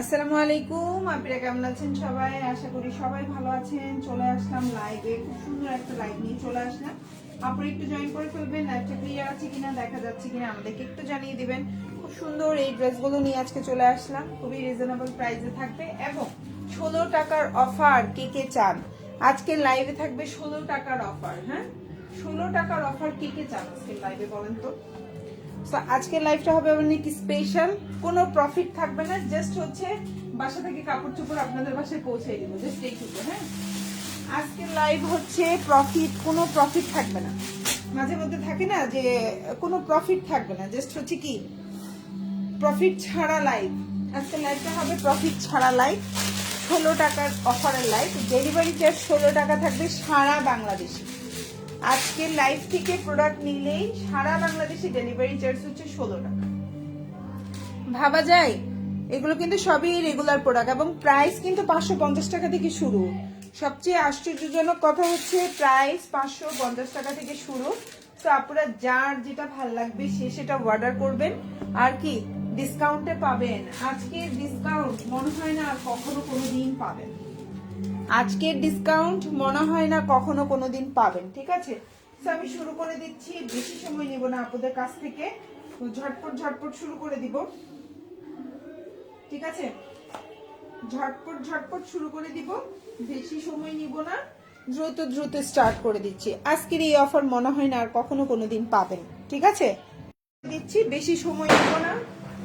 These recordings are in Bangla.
আসসালামু আলাইকুম, আপনারা কেমন আছেন সবাই? আশা করি সবাই ভালো আছেন। চলে আসলাম লাইভে, খুব সুন্দর একটা লাইভ নিয়ে চলে আসলাম। আপনারা একটু জয়েন করে ফেলবেন, লাইভটা ক্লিয়ার আছে কিনা, দেখা যাচ্ছে কিনা আমাদেরকে একটু জানিয়ে দিবেন। খুব সুন্দর এই ড্রেসগুলো নিয়ে আজকে চলে আসলাম, খুবই রিজনেবল প্রাইসে থাকবে এবং 16 টাকার অফার। কে কে চান আজকের লাইভে থাকবে 16 টাকার অফার? হ্যাঁ, 16 টাকার অফার কে কে চান আজকের লাইভে বলেন তো? তো আজকের লাইভটা হবে অনেক স্পেশাল, কোনো প্রফিট থাকবে না, জাস্ট হচ্ছে বাসা থেকে কাপড় চোপড় আপনাদের বাসায় পৌঁছে দিব, জাস্ট এইটুকু। হ্যাঁ, আজকের লাইভ হচ্ছে প্রফিট, কোনো প্রফিট থাকবে না। মাঝে মধ্যে থাকে না যে কোনো প্রফিট থাকবে না, জাস্ট হচ্ছে কি প্রফিট ছাড়া লাইভ। আজকের লাইভটা হবে প্রফিট ছাড়া লাইভ, 16 টাকার অফারের লাইভ। ডেলিভারি চার্জ 16 টাকা থাকবে সারা বাংলাদেশে। আজকের লাইভ থেকে প্রোডাক্ট নিলেই সারা বাংলাদেশে ডেলিভারি চার্জ হচ্ছে 16 টাকা। ভাবা যায়? এগুলো কিন্তু সবই রেগুলার প্রোডাক্ট এবং প্রাইস কিন্তু 550 টাকা থেকে শুরু। সবচেয়ে আশ্চর্যজনক কথা হচ্ছে প্রাইস 550 টাকা থেকে শুরু। তো আপনারা যার যেটা ভাল লাগবে সে সেটা অর্ডার করবেন, আর কি ডিসকাউন্টে পাবেন। আজকের ডিসকাউন্ট মনে হয় না আর কখনো কোনোদিন পাবেন। আজকের ডিসকাউন্ট মনে হয় না কখনো কোনোদিন পাবেন। ঠিক আছে, তো আমি শুরু করে দিচ্ছি, বেশি সময় নেব না আপনাদের কাছ থেকে, ঝটপট ঝটপট শুরু করে দিব। ঠিক আছে, ঝটপট ঝটপট শুরু করে দিব, বেশি সময় নিব না, দ্রুত দ্রুত স্টার্ট করে দিচ্ছি। আজকের এই অফার মনে হয় না আর কখনো কোনোদিন পাবেন। ঠিক আছে, দিচ্ছি, বেশি সময় নিব না।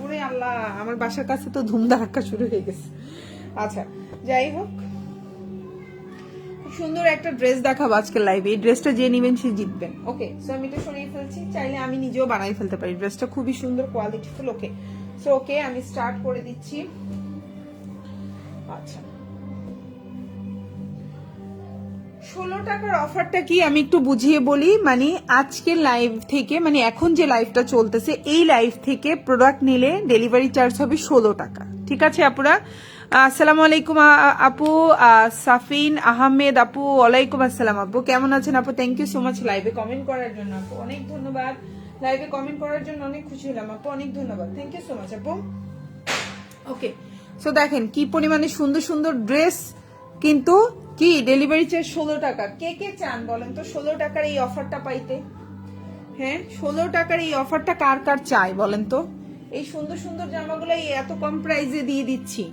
ওরে আল্লাহ, আমার বাসার কাছে তো ধুমধারাক্কা শুরু হয়ে গেছে। আচ্ছা, যাই হোক, সুন্দর একটা ড্রেস দেখাবো আজকে লাইভে। এই ড্রেসটা যে নেবেন সে জিতবেন। ওকে, সো আমি এটা সরিয়ে ফেলছি, চাইলে আমি নিজেও বানাই ফেলতে পারি। ড্রেসটা খুবই সুন্দর, কোয়ালিটিফুল। ওকে, সো ওকে আমি স্টার্ট করে দিচ্ছি। আচ্ছা, 16 টাকার অফারটা কি আমি একটু বুঝিয়ে বলি। মানে আজকে লাইভ থেকে, মানে এখন যে লাইভটা চলতেছে এই লাইভ থেকে প্রোডাক্ট নিলে ডেলিভারি চার্জ হবে 16 টাকা। ঠিক আছে আপুরা? আসসালামু আলাইকুম আপু, সাফিন আহমেদ আপু, ওয়ালাইকুম আসসালাম আপু, কেমন আছেন আপু? থ্যাংক ইউ সো মাচ লাইভে কমেন্ট করার জন্য আপু, অনেক ধন্যবাদ। লাইভে কমেন্ট করার জন্য অনেক খুশি হলাম আপু, অনেক ধন্যবাদ, থ্যাংক ইউ সো মাচ আপু। ওকে, সো দেখেন কি পরিমাণে সুন্দর সুন্দর ড্রেস, কিন্তু কি ডেলিভারি চার্জ 16 টাকা। কে কে চান বলেন তো 16 টাকার এই অফারটা পাইতে? হ্যাঁ, 16 টাকার এই অফারটা কার কার চাই বলেন তো? এই সুন্দর সুন্দর জামাগুলো এত কম প্রাইসে দিয়ে দিচ্ছি,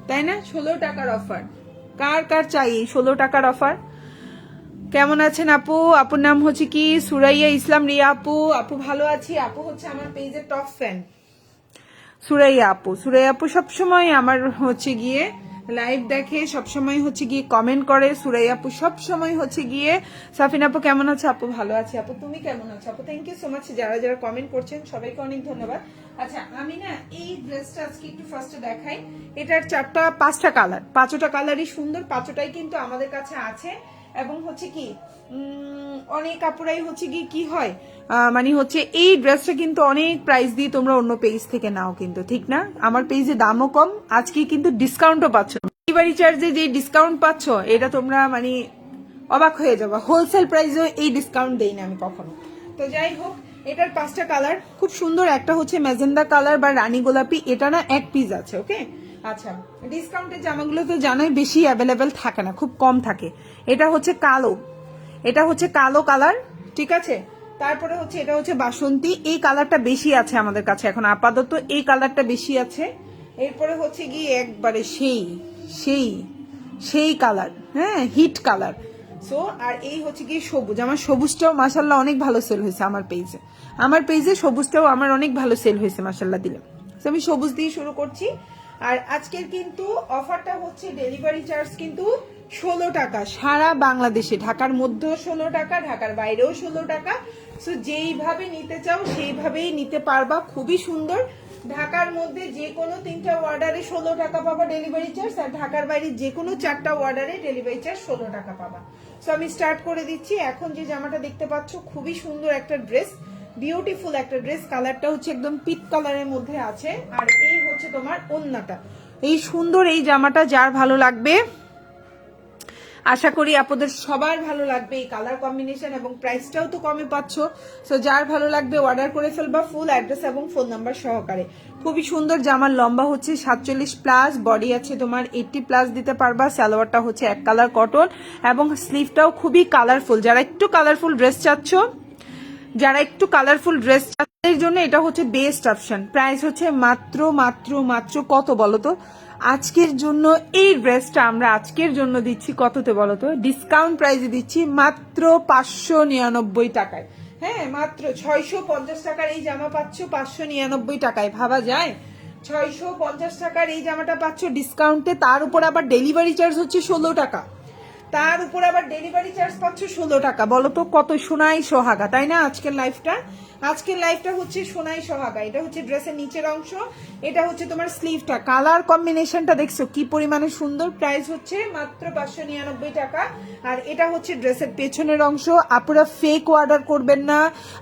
তাই না? 16 টাকার অফার, কার কার চাই এই 16 টাকার অফার? কেমন আছেন আপু? আপুর নাম হচ্ছে কি সুরাইয়া ইসলাম রিয়া আপু। আপু ভালো আছি, আপু হচ্ছে আমার পেজের টপ ফ্যান। সুরাইয়া আপু, সুরাইয়া আপু সবসময় আমার হচ্ছে গিয়ে লাইভ দেখে, সবসময় হচ্ছে গিয়ে কমেন্ট করে। সুরাইয়া আপু সবসময় হচ্ছে গিয়ে। সাফিন আপু কেমন আছে? আপু ভালো আছে আপু, তুমি কেমন আছো আপু? থ্যাংক ইউ সো মাচ যারা যারা কমেন্ট করছেন, সবাইকে অনেক ধন্যবাদ। আচ্ছা, আমি না এই ড্রেসটা আজকে একটু ফার্স্টে দেখাই। এটার 5টা কালার, 5টা কালারই সুন্দর, 5টাই কিন্তু আমাদের কাছে আছে। এবং হচ্ছে কি অনেক কাপড়াই হচ্ছে কি হয়, মানে হচ্ছে এই ড্রেসটা কিন্তু অনেক প্রাইস দিয়ে তোমরা অন্য পেজ থেকে নাও, কিন্তু ঠিক না? আমার পেজে দামও কম, আজকে কিন্তু ডিসকাউন্টও পাচ্ছ। ডেলিভারি চার্জে যে ডিসকাউন্ট পাচ্ছ এটা তোমরা মানে অবাক হয়ে যাবে। হোলসেল প্রাইসেও এই ডিসকাউন্ট দেই না আমি কখনো। তো যাই হোক, এটার 5টা কালার খুব সুন্দর। একটা হচ্ছে ম্যাজেন্ডা কালার বা রানী গোলাপি, এটা না এক পিস আছে। ওকে, আচ্ছা, ডিসকাউন্টের জামাগুলো তো জানোই বেশি অ্যাভেলেবেল থাকে না, খুব কম থাকে। এটা হচ্ছে কালো, এটা হচ্ছে কালো কালার। ঠিক আছে, তারপরে হচ্ছে এটা হচ্ছে বাসন্তী, এই কালারটা বেশি আছে আমাদের কাছে এখন আপাতত, এই কালারটা বেশি আছে। এরপরে হচ্ছে গিয়ে একবারে সেই সেই সেই কালার, হ্যাঁ, হিট কালার। সো আর এই হচ্ছে কি সবুজ, আমার সবুজটাও মাসাল্লাহ অনেক ভালো সেল হয়েছে আমার পেজে। আমার পেজে সবুজটাও আমার অনেক ভালো সেল হয়েছে মাসাল্লাহ দিলে। তো আমি সবুজ দিয়ে শুরু করছি। আর আজকের কিন্তু অফারটা হচ্ছে ডেলিভারি চার্জ কিন্তু 16 টাকা সারা বাংলাদেশে, ঢাকার মধ্যেও 16 টাকা, ঢাকার বাইরেও 16 টাকা। সো যেইভাবে নিতে চাও সেইভাবেই নিতে পারবা, খুবই সুন্দর। ঢাকার মধ্যে যে কোনো 3টা অর্ডারে 16 টাকা পাবা ডেলিভারি চার্জ, আর ঢাকার বাইরে যে কোনো 4টা অর্ডারে ডেলিভারি চার্জ 16 টাকা পাবা। সো আমি স্টার্ট করে দিচ্ছি। এখন যে জামাটা দেখতে পাচ্ছ খুবই সুন্দর একটা ড্রেস, বিউটিফুল একটা ড্রেস। কালারটা হচ্ছে একদম পিট কালারের মধ্যে আছে, আর এই হচ্ছে তোমার ওন্নাটা। এই সুন্দর এই জামাটা যার ভালো লাগবে আশা করি আপনাদের সবার ভালো লাগবে এই কালার কম্বিনেশন, এবং প্রাইসটাও তো কমে পাচ্ছ। সো যার ভালো লাগবে অর্ডার করে ফেলবা ফুল অ্যাড্রেস এবং ফোন নাম্বার সহকারে। খুবই সুন্দর জামার লম্বা হচ্ছে 47 প্লাস, বডি আছে তোমার 80 প্লাস দিতে পারবা। সালোয়ারটা হচ্ছে এক কালার কটন এবং স্লিভটাও খুবই কালারফুল। যারা একটু কালারফুল ড্রেস চাচ্ছ, তাদের জন্য এটা হচ্ছে বেস্ট অপশন। প্রাইস হচ্ছে মাত্র মাত্র মাত্র কত বলো তো আজকের জন্য? এই ড্রেসটা আমরা আজকের জন্য দিচ্ছি কততে বলো তো? ডিসকাউন্ট প্রাইসে দিচ্ছি মাত্র 599 টাকায়। হ্যাঁ, মাত্র 650 টাকার এই জামা পাচ্ছ 599 টাকায়। ভাবা যায়? 650 টাকার এই জামাটা পাচ্ছ ডিসকাউন্টে, তার উপর আবার ডেলিভারি চার্জ হচ্ছে 16 টাকা। তার উপর আবার ডেলিভারি চার্জ পাচ্ছ 16 টাকা। বলো তো কত সোনাই সোহাগা, তাই না? আজকের লাইফটা হচ্ছে সোনাই সোহাগা। এটা হচ্ছে ড্রেসের নিচের অংশ, এটা হচ্ছে তোমার স্লিভটা। কালার কম্বিনেশনটা দেখছো কি পরিমাণে সুন্দর। প্রাইস হচ্ছে মাত্র 599 টাকা। আর এটা হচ্ছে ড্রেসের পেছনের অংশ। আপনারা ফেক অর্ডার করবেন না।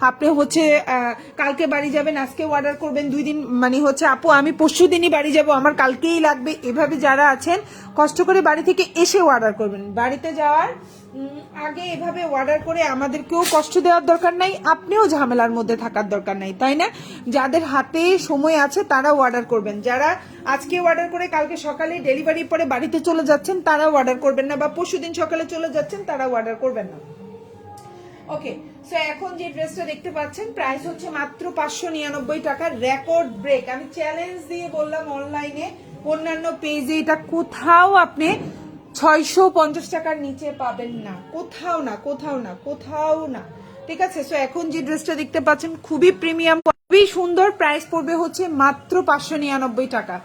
আপনি হচ্ছে কালকে বাড়ি যাবেন, আজকে অর্ডার করবেন, 2 দিন মানে হচ্ছে আপু আমি পরশু দিনই বাড়ি যাব, আমার কালকেই লাগবে, এভাবে যারা আছেন কষ্ট করে বাড়ি থেকে এসে অর্ডার করবেন। বাড়িতে যাওয়ার আগে এভাবে অর্ডার করে আমাদেরকেও কষ্ট দেওয়ার দরকার নাই, আপনিও ঝামেলার মধ্যে থাকার দরকার নাই, তাই না? যাদের হাতে সময় আছে তারাও অর্ডার করবেন। যারা আজকে অর্ডার করে কালকে সকালে ডেলিভারি পরে বাড়িতে চলে যাচ্ছেন তারাও অর্ডার করবেন না, বা পরশুদিন সকালে চলে যাচ্ছেন তারাও অর্ডার করবেন না। ওকে, সো এখন যে ড্রেসটা দেখতে পাচ্ছেন প্রাইস হচ্ছে মাত্র 599 টাকা। রেকর্ড ব্রেক, আমি চ্যালেঞ্জ দিয়ে বললাম অনলাইনে অন্যান্য পেজে এটা কোথাও আপনি 650 টাকার নিচে পাবেন না, কোথাও না, কোথাও না, কোথাও না। ঠিক আছে, সো এখন যে ড্রেসটা দেখতে পাচ্ছেন খুবই প্রিমিয়াম, খুবই সুন্দর। প্রাইস পড়বে হচ্ছে মাত্র 599 টাকা।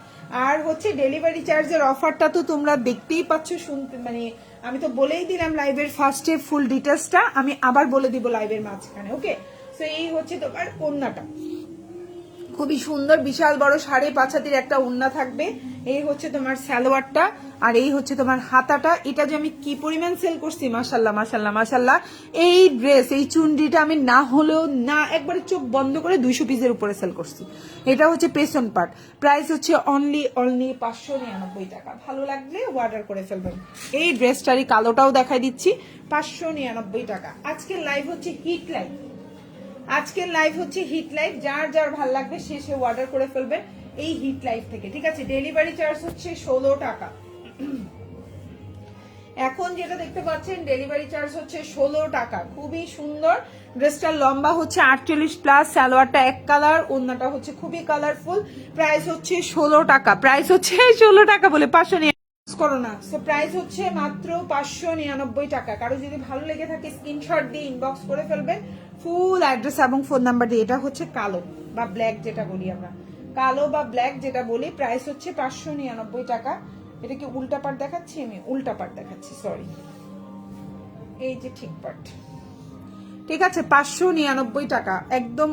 আর হচ্ছে ডেলিভারি চার্জের অফারটা তো তোমরা দেখতেই পাচ্ছ, শুনতে মানে আমি তো বলেই দিলাম লাইভের ফার্স্টে ফুল ডিটেলসটা, আমি আবার বলে দিব লাইভের মাঝখানে। ওকে, সো এই হচ্ছে তোমার ওড়নাটা, খুবই সুন্দর বিশাল বড় 5.5 হাতের একটা ওড়না থাকবে। এই হচ্ছে তোমার সালোয়ারটা, আর এই হচ্ছে তোমার হাতাটা। এটা যে আমি কি পরিমাণ সেল করছি, মাশাল্লাহ মাশাল্লাহ মাশাল্লাহ। এই ড্রেস, এই চুনরিটা আমি না হলেও না একবারে চোখ বন্ধ করে 200 পিসের উপরে সেল করছি। এটা হচ্ছে পেছন পার্ট। প্রাইস হচ্ছে অনলি 599 টাকা। ভালো লাগলে অর্ডার করে ফেলবেন। এই ড্রেসটারই কালোটাও দেখাই দিচ্ছি, 599 টাকা। আজকের লাইভ হচ্ছে হিট লাইভ, আজকের লাইভ হচ্ছে হিট লাইভ। যার যার ভাল লাগবে সে অর্ডার করে ফেলবেন এই হিট লাইভ থেকে। ঠিক আছে, ডেলিভারি চার্জ হচ্ছে 16 টাকা। এখন যেটা দেখতে পাচ্ছেন ডেলিভারি চার্জ হচ্ছে 16 টাকা। খুবই সুন্দর ড্রেসটার লম্বা হচ্ছে 48 প্লাস, সালোয়ারটা এক কালার, ওড়নাটা হচ্ছে খুবই কালারফুল। প্রাইস হচ্ছে 16 টাকা। প্রাইস হচ্ছে 16 টাকা বলে 500 করো না। সো প্রাইস হচ্ছে মাত্র 599 টাকা। কারো যদি ভালো লেগে থাকে স্ক্রিনশট দিয়ে ইনবক্স করে ফেলবেন ফুল অ্যাড্রেস এবং ফোন নাম্বার দিয়ে। এটা হচ্ছে কালো বা ব্ল্যাক যেটা বলি আমরা, কালো বা ব্ল্যাক যেটা বলি। প্রাইস হচ্ছে 599 টাকা। এটা কি উল্টা পাট দেখাচ্ছি? আমি উল্টা পাট দেখাচ্ছি, সরি, এই যে ঠিক পাট। ঠিক আছে, 599 টাকা, একদম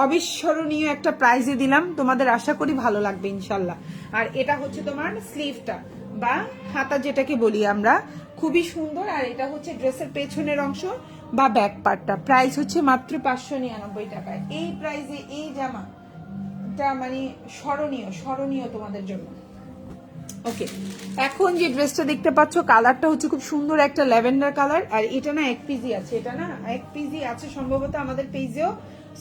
অবিস্মরণীয় একটা প্রাইজে দিলাম তোমাদের। আশা করি ভালো লাগবে ইনশাল্লাহ। আর এটা হচ্ছে তোমার স্লিভটা বা হাতা যেটাকে বলি আমরা, খুবই সুন্দর। আর এটা হচ্ছে ড্রেসের পেছনের অংশ বা ব্যাক পার্টটা। প্রাইস হচ্ছে মাত্র 599 টাকায়। এই প্রাইজে এই জামাটা মানে স্মরণীয়, স্মরণীয় তোমাদের জন্য। ওকে, এখন যে ড্রেসটা দেখতে পাচ্ছ কালারটা হচ্ছে খুব সুন্দর একটা ল্যাভেন্ডার কালার। আর এটা না এক পিজি আছে, এটা না এক পিজি আছে সম্ভবত আমাদের পেজেও।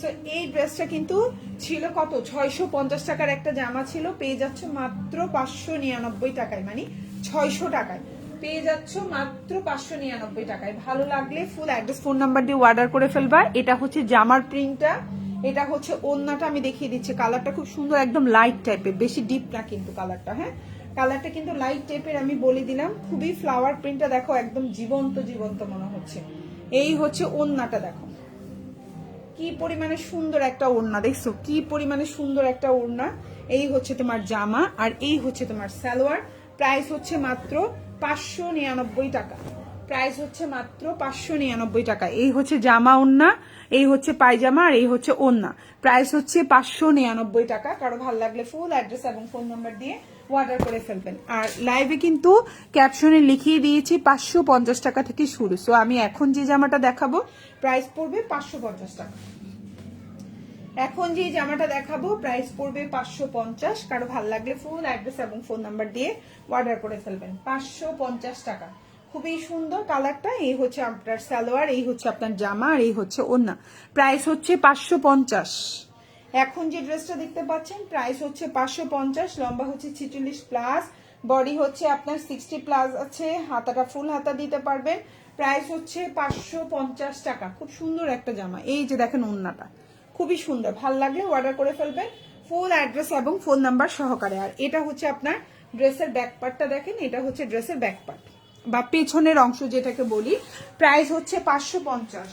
সো এই ড্রেসটা কিন্তু ছিল কত, 650 টাকার একটা জামা ছিল, পেয়ে যাচ্ছ মাত্র 599 টাকায়, মানে 600 টাকায় পেয়ে যাচ্ছ মাত্র 599 টাকায়। ভালো লাগলে ফুল অ্যাড্রেস ফোন নাম্বার দিয়ে অর্ডার করে ফেলবা। এটা হচ্ছে জামার প্রিন্টটা, এটা হচ্ছে ওড়নাটা। আমি দেখিয়ে দিচ্ছি, কালারটা খুব সুন্দর, একদম লাইট টাইপের, বেশি ডিপ না কিন্তু কালারটা। হ্যাঁ, কালারটা কিন্তু লাইট টাইপের, আমি বলে দিলাম। খুবই ফ্লাওয়ার প্রিন্টটা দেখো, একদম জীবন্ত জীবন্ত মনে হচ্ছে। এই হচ্ছে ওড়নাটা, দেখো কি পরিমাণে সুন্দর একটা ওড়না, দেখছো কি পরিমাণে সুন্দর একটা ওড়না। এই হচ্ছে তোমার জামা, আর এই হচ্ছে তোমার সালোয়ার। প্রাইস হচ্ছে মাত্র 599 টাকা। প্রাইস হচ্ছে মাত্র 599 টাকা। এই হচ্ছে জামা ওড়না, এই হচ্ছে পায়জামা, আর এই হচ্ছে ওড়না। প্রাইস হচ্ছে 599 টাকা। কারো ভালো লাগলে ফুল অ্যাড্রেস এবং ফোন নাম্বার দিয়ে অর্ডার করে ফেলবেন। আর লাইভে কিন্তু ক্যাপশনে লিখিয়ে দিয়েছি 550 টাকা থেকে শুরু। সো আমি এখন যে জামাটা দেখাবো প্রাইস পড়বে 550 টাকা। এখন যে জামাটা দেখাবো প্রাইস পড়বে 550। কারো ভালো লাগলে ফুল অ্যাড্রেস এবং ফোন নাম্বার দিয়ে অর্ডার করে ফেলবেন। 550 টাকা, খুবই সুন্দর কালারটা। এই হচ্ছে আপনার সালোয়ার, এই হচ্ছে আপনার জামা, আর এই হচ্ছে ওড়না। প্রাইস হচ্ছে 550। এখন যে ড্রেসটা দেখতে পাচ্ছেন প্রাইস হচ্ছে 550। লম্বা হচ্ছে 46 প্লাস, বডি হচ্ছে আপনার 60 প্লাস আছে, হাতাটা ফুল হাতা দিতে পারবেন। প্রাইস হচ্ছে 550 টাকা। খুব সুন্দর একটা জামা। এই যে দেখেন ওড়নাটা খুবই সুন্দর, ভাল লাগলে অর্ডার করে ফেলবেন ফুল অ্যাড্রেস এবং ফোন নাম্বার সহকারে। আর এটা হচ্ছে আপনার ড্রেসের ব্যাক পার্টটা দেখেন, এটা হচ্ছে ড্রেসের ব্যাক পার্ট বা পেছনের অংশ যেটাকে বলি। প্রাইস হচ্ছে 550।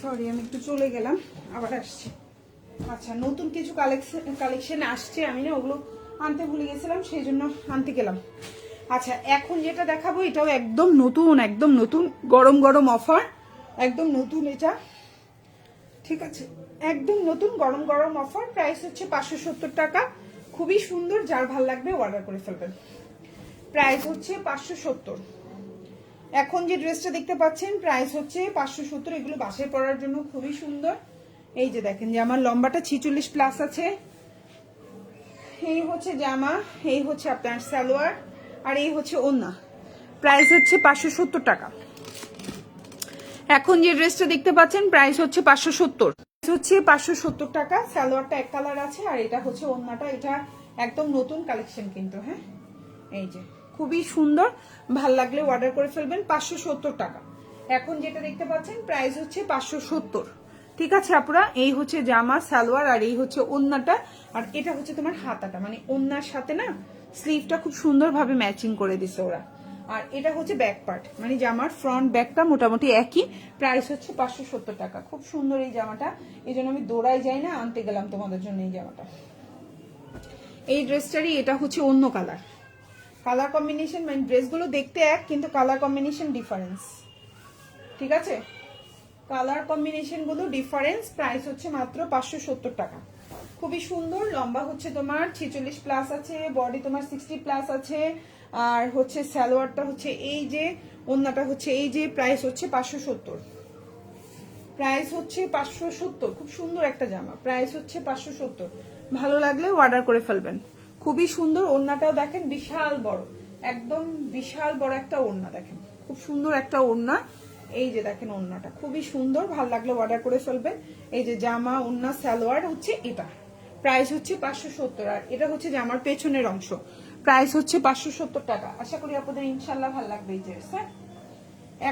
সরি আমি একটু চলে গেলাম, আবার আসছি। আচ্ছা, নতুন কিছু কালেকশন আসছে, আমি না ওগুলো আনতে ভুলে গেছিলাম, সেই জন্য আনতে গেলাম। আচ্ছা, এখন যেটা দেখাবো এটাও একদম নতুন, একদম নতুন, গরম গরম অফার, একদম নতুন এটা, ঠিক আছে, একদম নতুন গরম গরম অফার। প্রাইস হচ্ছে 570 টাকা। খুবই সুন্দর, যার ভাল লাগবে অর্ডার করে ফেলবেন। প্রাইস হচ্ছে 570। এখন যে ড্রেসটা দেখতে পাচ্ছেন প্রাইস হচ্ছে 570। এগুলো বাসায় পরার জন্য খুবই সুন্দর। এই যে দেখেন যে আমার লম্বাটা 46 প্লাস আছে। এই হচ্ছে জামা, এই হচ্ছে আপনার সালোয়ার, আর এই হচ্ছে ওড়না। প্রাইস হচ্ছে 570 টাকা। এখন যে ড্রেসটা দেখতে পাচ্ছেন প্রাইস হচ্ছে 570। হচ্ছে 570 টাকা। সালোয়ারটা এক কালার আছে, আর এটা হচ্ছে ওড়নাটা। এটা একদম নতুন কালেকশন কিন্তু, হ্যাঁ, এই যে খুবই সুন্দর, ভাল লাগলে অর্ডার করে ফেলবেন। 570 টাকা। এখন যেটা দেখতে পাচ্ছেন প্রাইস হচ্ছে 570। ঠিক আছে আপুরা, এই হচ্ছে জামা সালোয়ার, আর এই হচ্ছে ওড়নাটা, আর এটা হচ্ছে তোমার হাতাটা, মানে ওড়নার সাথে না স্লিভটা খুব সুন্দরভাবে ম্যাচিং করে দিছে ওরা। আর এটা হচ্ছে ব্যাক পার্ট, মানে জামার ফ্রন্ট ব্যাকটা মোটামুটি একই। প্রাইস হচ্ছে 570 টাকা। খুব সুন্দর এই জামাটা, এই জন্য আমি দৌড়াই যাই না, আনতে গেলাম তোমাদের জন্য এই জামাটা। এই ড্রেসটারই এটা হচ্ছে অন্য কালার, কালার কম্বিনেশন, মানে ড্রেসগুলো দেখতে এক কিন্তু কালার কম্বিনেশন ডিফারেন্স, ঠিক আছে, কালার কম্বিনেশন গুলো ডিফারেন্স। প্রাইস হচ্ছে মাত্র 570 টাকা। খুবই সুন্দর, লম্বা হচ্ছে তোমার 46 প্লাস আছে, বডি তোমার 60 প্লাস আছে, আর হচ্ছে সালোয়ারটা হচ্ছে এই যে, ওড়নাটা হচ্ছে এই যে। প্রাইস হচ্ছে 570। প্রাইস হচ্ছে 570। খুব সুন্দর একটা জামা, প্রাইস হচ্ছে 570। ভালো লাগলে অর্ডার করে ফেলবেন। খুবই সুন্দর, ওড়নাটাও দেখেন বিশাল বড়, একদম বিশাল বড় একটা ওড়না, দেখেন খুব সুন্দর একটা ওড়না। এই যে দেখেন ওড়নাটা খুবই সুন্দর, ভালো লাগলে অর্ডার করে ফেলবেন। এই যে জামা ওড়না সালোয়ার হচ্ছে এটা। প্রাইস হচ্ছে 570। আর এটা হচ্ছে জামার পেছনের অংশ। প্রাইস হচ্ছে 570 টাকা। আশা করি আপনাদের ইনশাল্লাহ ভালো লাগবে এই ড্রেস। হ্যাঁ,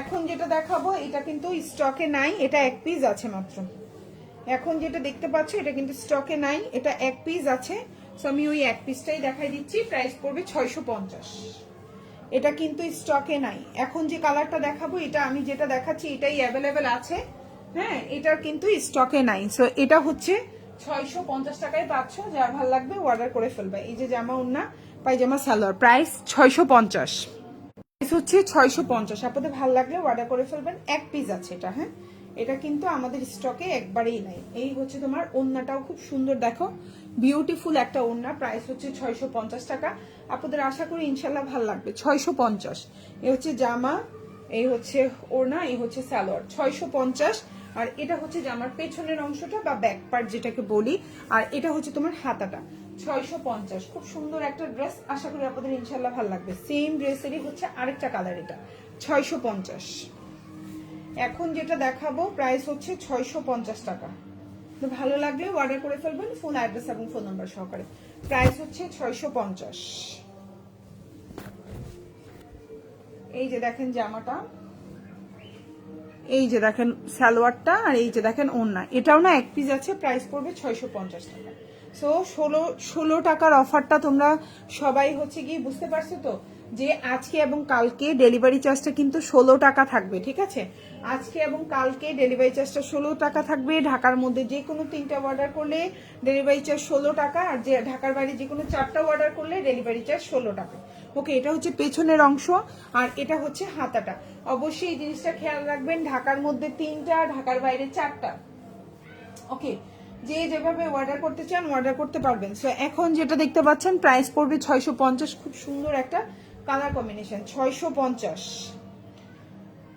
এখন যেটা দেখাবো এটা কিন্তু স্টকে নাই, এটা এক পিস আছে মাত্র। এখন যেটা দেখতে পাচ্ছ এটা কিন্তু স্টকে নাই, এটা এক পিস আছে। সো আমি ওই এক পিসটাই দেখাই দিচ্ছি। প্রাইস পড়বে 650। এটা কিন্তু স্টকে নাই। এখন যে কালারটা দেখাবো, এটা আমি যেটা দেখাচ্ছি এটাই অ্যাভেলেবেল আছে, হ্যাঁ, এটার কিন্তু স্টকে নাই। সো এটা হচ্ছে 650 টাকায় পাচ্ছ, যার ভালো লাগবে অর্ডার করে ফেলবে। এই যে জামা ওড়না পায়জামা সালোয়ার, প্রাইস 650। হচ্ছে 650। আপনাদের ভালো লাগলে অর্ডার করে ফেলবেন। এক পিস আছে এটা, হ্যাঁ, এটা কিন্তু আমাদের স্টকে একবারেই নাই। এই হচ্ছে তোমার ওড়নাটাও খুব সুন্দর, দেখো বিউটিফুল একটা ওড়না। প্রাইস হচ্ছে 650 টাকা। আপনাদের আশা করি ইনশাল্লাহ ভালো লাগবে। 650। এই হচ্ছে জামা, এই হচ্ছে ওড়না, এই হচ্ছে সালোয়ার, 650। আর এটা হচ্ছে জামার পেছনের অংশটা বা ব্যাক পার্ট যেটাকে বলি, আর এটা হচ্ছে তোমার হাতাটা। 650। খুব সুন্দর একটা ড্রেস, আশা করি আপনাদের ইনশাল্লাহ ভালো লাগবে। সেম ড্রেসেরই হচ্ছে আরেকটা কালার, এটা 650। এখন যেটা দেখাবো প্রাইস হচ্ছে 650 টাকা। তো ভালো লাগলে অর্ডার করে ফেলবেন ফোন অ্যাড্রেস এবং ফোন নাম্বার সহকারে। প্রাইস হচ্ছে 650। এই যে দেখেন জামাটা, এই যে দেখেন সালোয়ারটা, আর এই যে দেখেন ওড়না, এটাও না এক পিস আছে। প্রাইস পড়বে 650 টাকা। সো 16 টাকার অফারটা তোমরা সবাই হচ্ছে কি বুঝতে পারছো তো, যে আজকে এবং কালকে ডেলিভারি চার্জটা কিন্তু 16 টাকা থাকবে, ঠিক আছে? আজকে এবং কালকে ডেলিভারি চার্জটা 16 টাকা থাকবে। ঢাকার মধ্যে যে কোনো 3টা অর্ডার করলে ডেলিভারি চার্জ 16 টাকা, আর যে ঢাকার বাইরে যে কোনো 4টা অর্ডার করলে ডেলিভারি চার্জ 16 টাকা। ওকে, এটা হচ্ছে পেছনের অংশ আর এটা হচ্ছে হাতাটা। অবশ্যই এই জিনিসটা খেয়াল রাখবেন, ঢাকার মধ্যে 3টা, ঢাকার বাইরে 4টা। ওকে, যে যেভাবে অর্ডার করতে চান অর্ডার করতে পারবেন। সো এখন যেটা দেখতে পাচ্ছেন প্রাইস পড়বে 650। খুব সুন্দর একটা কালার কম্বিনেশন, 650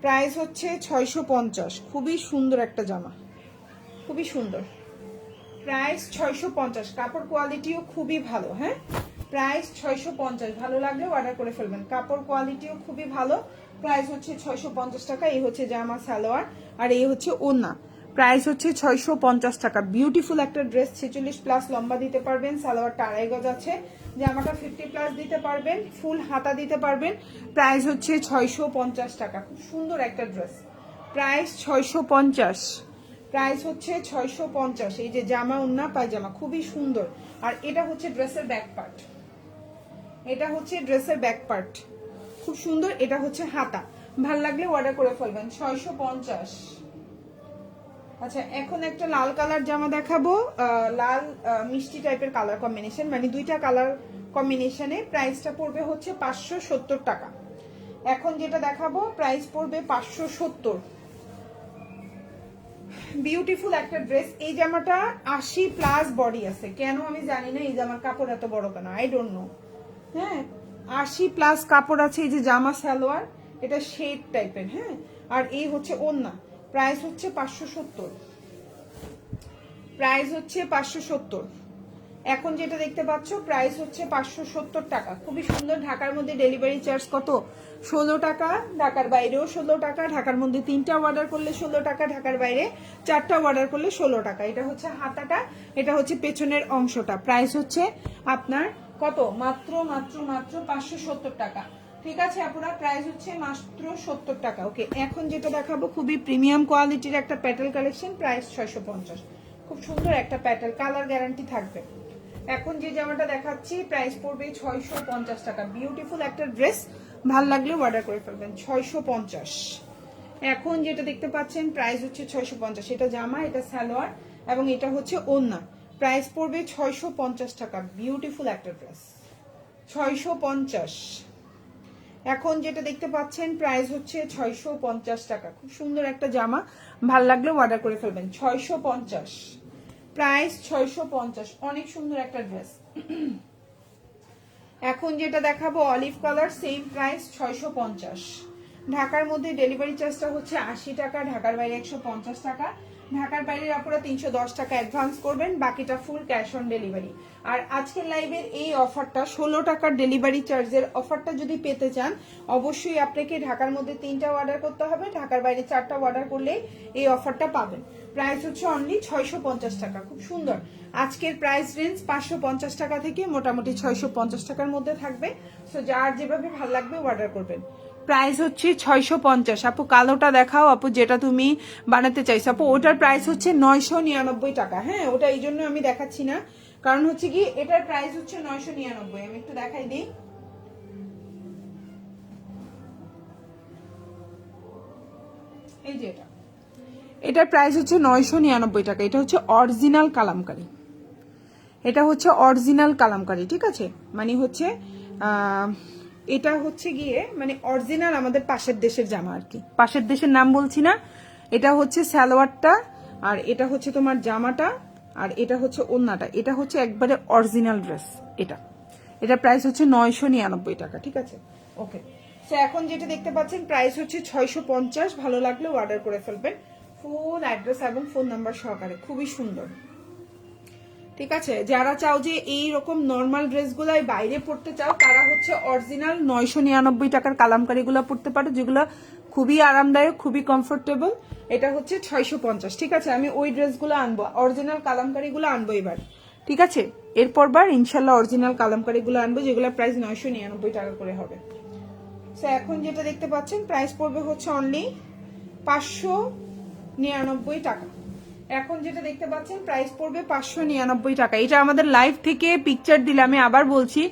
প্রাইস হচ্ছে 650। খুবই সুন্দর একটা জামা, খুবই সুন্দর, প্রাইস 650। কাপড় কোয়ালিটিও খুবই ভালো। হ্যাঁ, প্রাইস 650। ভালো লাগলে অর্ডার করে ফেলবেন, কাপড় কোয়ালিটিও খুবই ভালো। প্রাইস হচ্ছে 650 টাকা। এই হচ্ছে জামা সালোয়ার আর এই হচ্ছে ওড়না। প্রাইস হচ্ছে 650 টাকা। বিউটিফুল একটা ড্রেস, 46+ লম্বা দিতে পারবেন, সালোয়ারটা 2.5 গজ আছে, জামাটা 50+ দিতে পারবেন, ফুল হাতা দিতে পারবেন। প্রাইস হচ্ছে 650 টাকা। খুব সুন্দর একটা ড্রেস, প্রাইস 650। প্রাইস হচ্ছে 650। এই যে জামা, ওড়না, পায়জামা খুবই সুন্দর। আর এটা হচ্ছে ড্রেসের ব্যাক পার্ট, এটা হচ্ছে ড্রেসের ব্যাক পার্ট, খুব সুন্দর। এটা হচ্ছে হাতা। ভাল লাগলে অর্ডার করে ফেলবেন, 650। আচ্ছা, এখন একটা লাল কালার জামা দেখাবো, লাল মিষ্টি টাইপের কালার কম্বিনেশন, মানে 2টা কালার কম্বিনেশনে। প্রাইসটা পড়বে হচ্ছে 570 টাকা। এখন যেটা দেখাবো প্রাইস পড়বে 570। বিউটিফুল একটা ড্রেস। এই জামাটা 80+ বডি আছে, কেন আমি জানি না এই জামার কাপড় এত বড় কেন, আই ডোন্ট নো। হ্যাঁ, 80+ কাপড় আছে। এই যে জামা সালোয়ার, এটা শেড টাইপের। হ্যাঁ, আর এই হচ্ছে ওড়না। প্রাইস হচ্ছে 570। প্রাইস হচ্ছে 570। এখন যেটা দেখতে পাচ্ছ প্রাইস হচ্ছে 570 টাকা। খুবই সুন্দর। ঢাকার মধ্যে ডেলিভারি চার্জ কত? 16 টাকা। ঢাকার বাইরেও 16 টাকা। ঢাকার মধ্যে 3টা অর্ডার করলে 16 টাকা, ঢাকার বাইরে 4টা অর্ডার করলে 16 টাকা। এটা হচ্ছে হাতাটা, এটা হচ্ছে পেছনের অংশটা। প্রাইস হচ্ছে আপনার কত? মাত্র মাত্র মাত্র 570 টাকা। ঠিক আছে আপুরা, প্রাইস হচ্ছে মাত্র 70 টাকা। ওকে, এখন যেটা দেখাবো খুবই প্রিমিয়াম কোয়ালিটির একটা প্যাটেল কালেকশন, প্রাইস 650। খুব সুন্দর একটা প্যাটেল, কালার গ্যারান্টি থাকবে। এখন যে জামাটা দেখাচ্ছি প্রাইস পড়বে 650 টাকা। বিউটিফুল একটা ড্রেস, ভাল লাগলে অর্ডার করে ফেলবেন, 650। এখন যেটা দেখতে পাচ্ছেন প্রাইস হচ্ছে 650। এটা জামা, এটা সালোয়ার এবং এটা হচ্ছে ওড়না। প্রাইস পড়বে 650 টাকা। বিউটিফুল একটা ড্রেস, 650। এখন যেটা দেখতে পাচ্ছেন প্রাইস হচ্ছে 650 টাকা। খুব সুন্দর একটা জামা, ভাল লাগলে অর্ডার করে ফেলবেন, 650। প্রাইস 650। অনেক সুন্দর একটা ড্রেস। এখন যেটা দেখাবো অলিভ কালার, সেম প্রাইস 650। ঢাকার মধ্যে ডেলিভারি চার্জটা হচ্ছে 80 টাকা, ঢাকার বাইরে 150 টাকা। ঢাকার বাইরে আপনারা 310 টাকা অ্যাডভান্স করবেন, বাকিটা ফুল ক্যাশ অন ডেলিভারি। আর আজকের লাইভের এই অফারটা 16 টাকার ডেলিভারি চার্জের অফারটা যদি পেতে চান অবশ্যই আপনাকে ঢাকার মধ্যে 3টা অর্ডার করতে হবে, ঢাকার বাইরে 4টা অর্ডার করলে এই অফারটা পাবেন। প্রাইস হচ্ছে অনলি 650 টাকা। খুব সুন্দর। আজকের প্রাইস রেঞ্জ 550 টাকা থেকে মোটামুটি 650 টাকার মধ্যে থাকবে। সো যার যেভাবে ভালো লাগবে অর্ডার করবেন। প্রাইস হচ্ছে 650। আপু কালোটা দেখাও আপু, যেটা তুমি বানাতে চাইছো আপু, ওটার প্রাইস হচ্ছে 999 টাকা। হ্যাঁ, ওটা এই জন্য আমি দেখাচ্ছি না, কারণ হচ্ছে কি এটার প্রাইস হচ্ছে 999। আমি একটু দেখাই দিই। এই যে এটার প্রাইস হচ্ছে 999 টাকা। এটা হচ্ছে অরিজিনাল কালামকারী, এটা হচ্ছে অরিজিনাল কালামকারী, ঠিক আছে? মানে হচ্ছে এটা হচ্ছে গিয়ে মানে অরিজিনাল আমাদের পাশের দেশের জামা আর কি, পাশের দেশের নাম বলছি না। এটা হচ্ছে সালোয়ারটা আর এটা হচ্ছে তোমার জামাটা আর এটা হচ্ছে ওড়নাটা। এটা হচ্ছে একবারে অরিজিনাল ড্রেস। এটা প্রাইস হচ্ছে 999 টাকা, ঠিক আছে? ওকে, সো এখন যেটা দেখতে পাচ্ছেন প্রাইস হচ্ছে 650। ভালো লাগলে অর্ডার করে ফেলবেন, ফুল অ্যাড্রেস এবং ফোন নাম্বার সহকারে। খুবই সুন্দর, ঠিক আছে? যারা চাও যে এই রকম নর্মাল ড্রেসগুলাই বাইরে পড়তে চাও তারা হচ্ছে অরিজিনাল 999 টাকার কালামকারীগুলো পড়তে পারো, যেগুলো খুবই আরামদায়ক, খুবই কমফোর্টেবল। এটা হচ্ছে 650, ঠিক আছে? আমি ওই ড্রেসগুলো আনবো, অরিজিনাল কালামকারীগুলো আনবো এবার, ঠিক আছে? এরপর বার ইনশাল্লাহ অরিজিনাল কালামকারীগুলো আনবো, যেগুলো প্রাইস 999 টাকা করে হবে। সো এখন যেটা দেখতে পাচ্ছেন প্রাইস পড়বে হচ্ছে অনলি 599 টাকা। এখন যেটা দেখতে পাচ্ছেন প্রাইস পড়বে 599 টাকা। এটা আমাদের লাইভ থেকে পিকচার দিলে, আমি আবার বলছি,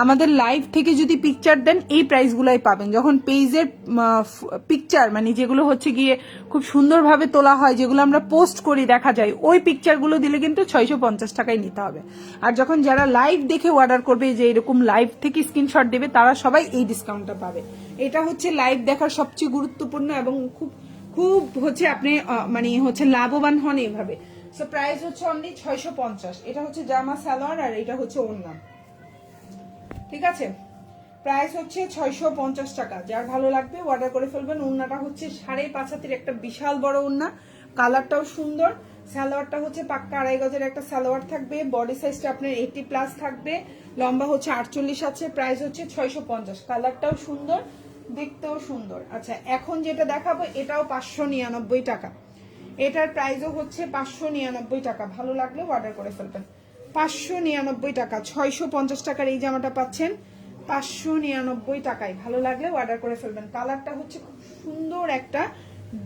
আমাদের লাইভ থেকে যদি পিকচার দেন এই প্রাইসগুলাই পাবেন। যখন পেজের পিকচার মানে যেগুলো হচ্ছে গিয়ে খুব সুন্দরভাবে তোলা হয়, যেগুলো আমরা পোস্ট করি দেখা যায়, ওই পিকচারগুলো দিলে কিন্তু 650 টাকায় নিতে হবে। আর যখন যারা লাইভ দেখে অর্ডার করবে, যে এরকম লাইভ থেকে স্ক্রিনশট দেবে, তারা সবাই এই ডিসকাউন্টটা পাবে। এটা হচ্ছে লাইভ দেখার সবচেয়ে গুরুত্বপূর্ণ এবং খুব খুব হচ্ছে আপনি মানে হচ্ছে লাভবান হন এইভাবে। সো প্রাইস হচ্ছে অনলি 650। এটা হচ্ছে জামা সালোয়ার আর এটা হচ্ছে ওড়না, ঠিক আছে? প্রাইস হচ্ছে 650 টাকা। যার ভালো লাগবে অর্ডার করে ফেলবেন। ওড়নাটা হচ্ছে 5.5 হাতের একটা বিশাল বড় ওড়না, কালারটাও সুন্দর। সালোয়ারটা হচ্ছে পাক্কা 2.5 গজের একটা সালোয়ার থাকবে। বডি সাইজটা আপনার 80+ থাকবে, লম্বা হচ্ছে 48 আছে। প্রাইস হচ্ছে 650। কালারটাও সুন্দর, দেখতেও সুন্দর। আচ্ছা, এখন যেটা দেখাবো এটাও 599 টাকা। এটার প্রাইসও হচ্ছে 599 টাকা। ভালো লাগলে অর্ডার করে ফেলবেন। 599 টাকা, 650 টাকার এই জামাটা পাচ্ছেন 599 টাকায়। ভালো লাগলে অর্ডার করে ফেলবেন। কালারটা হচ্ছে খুব সুন্দর একটা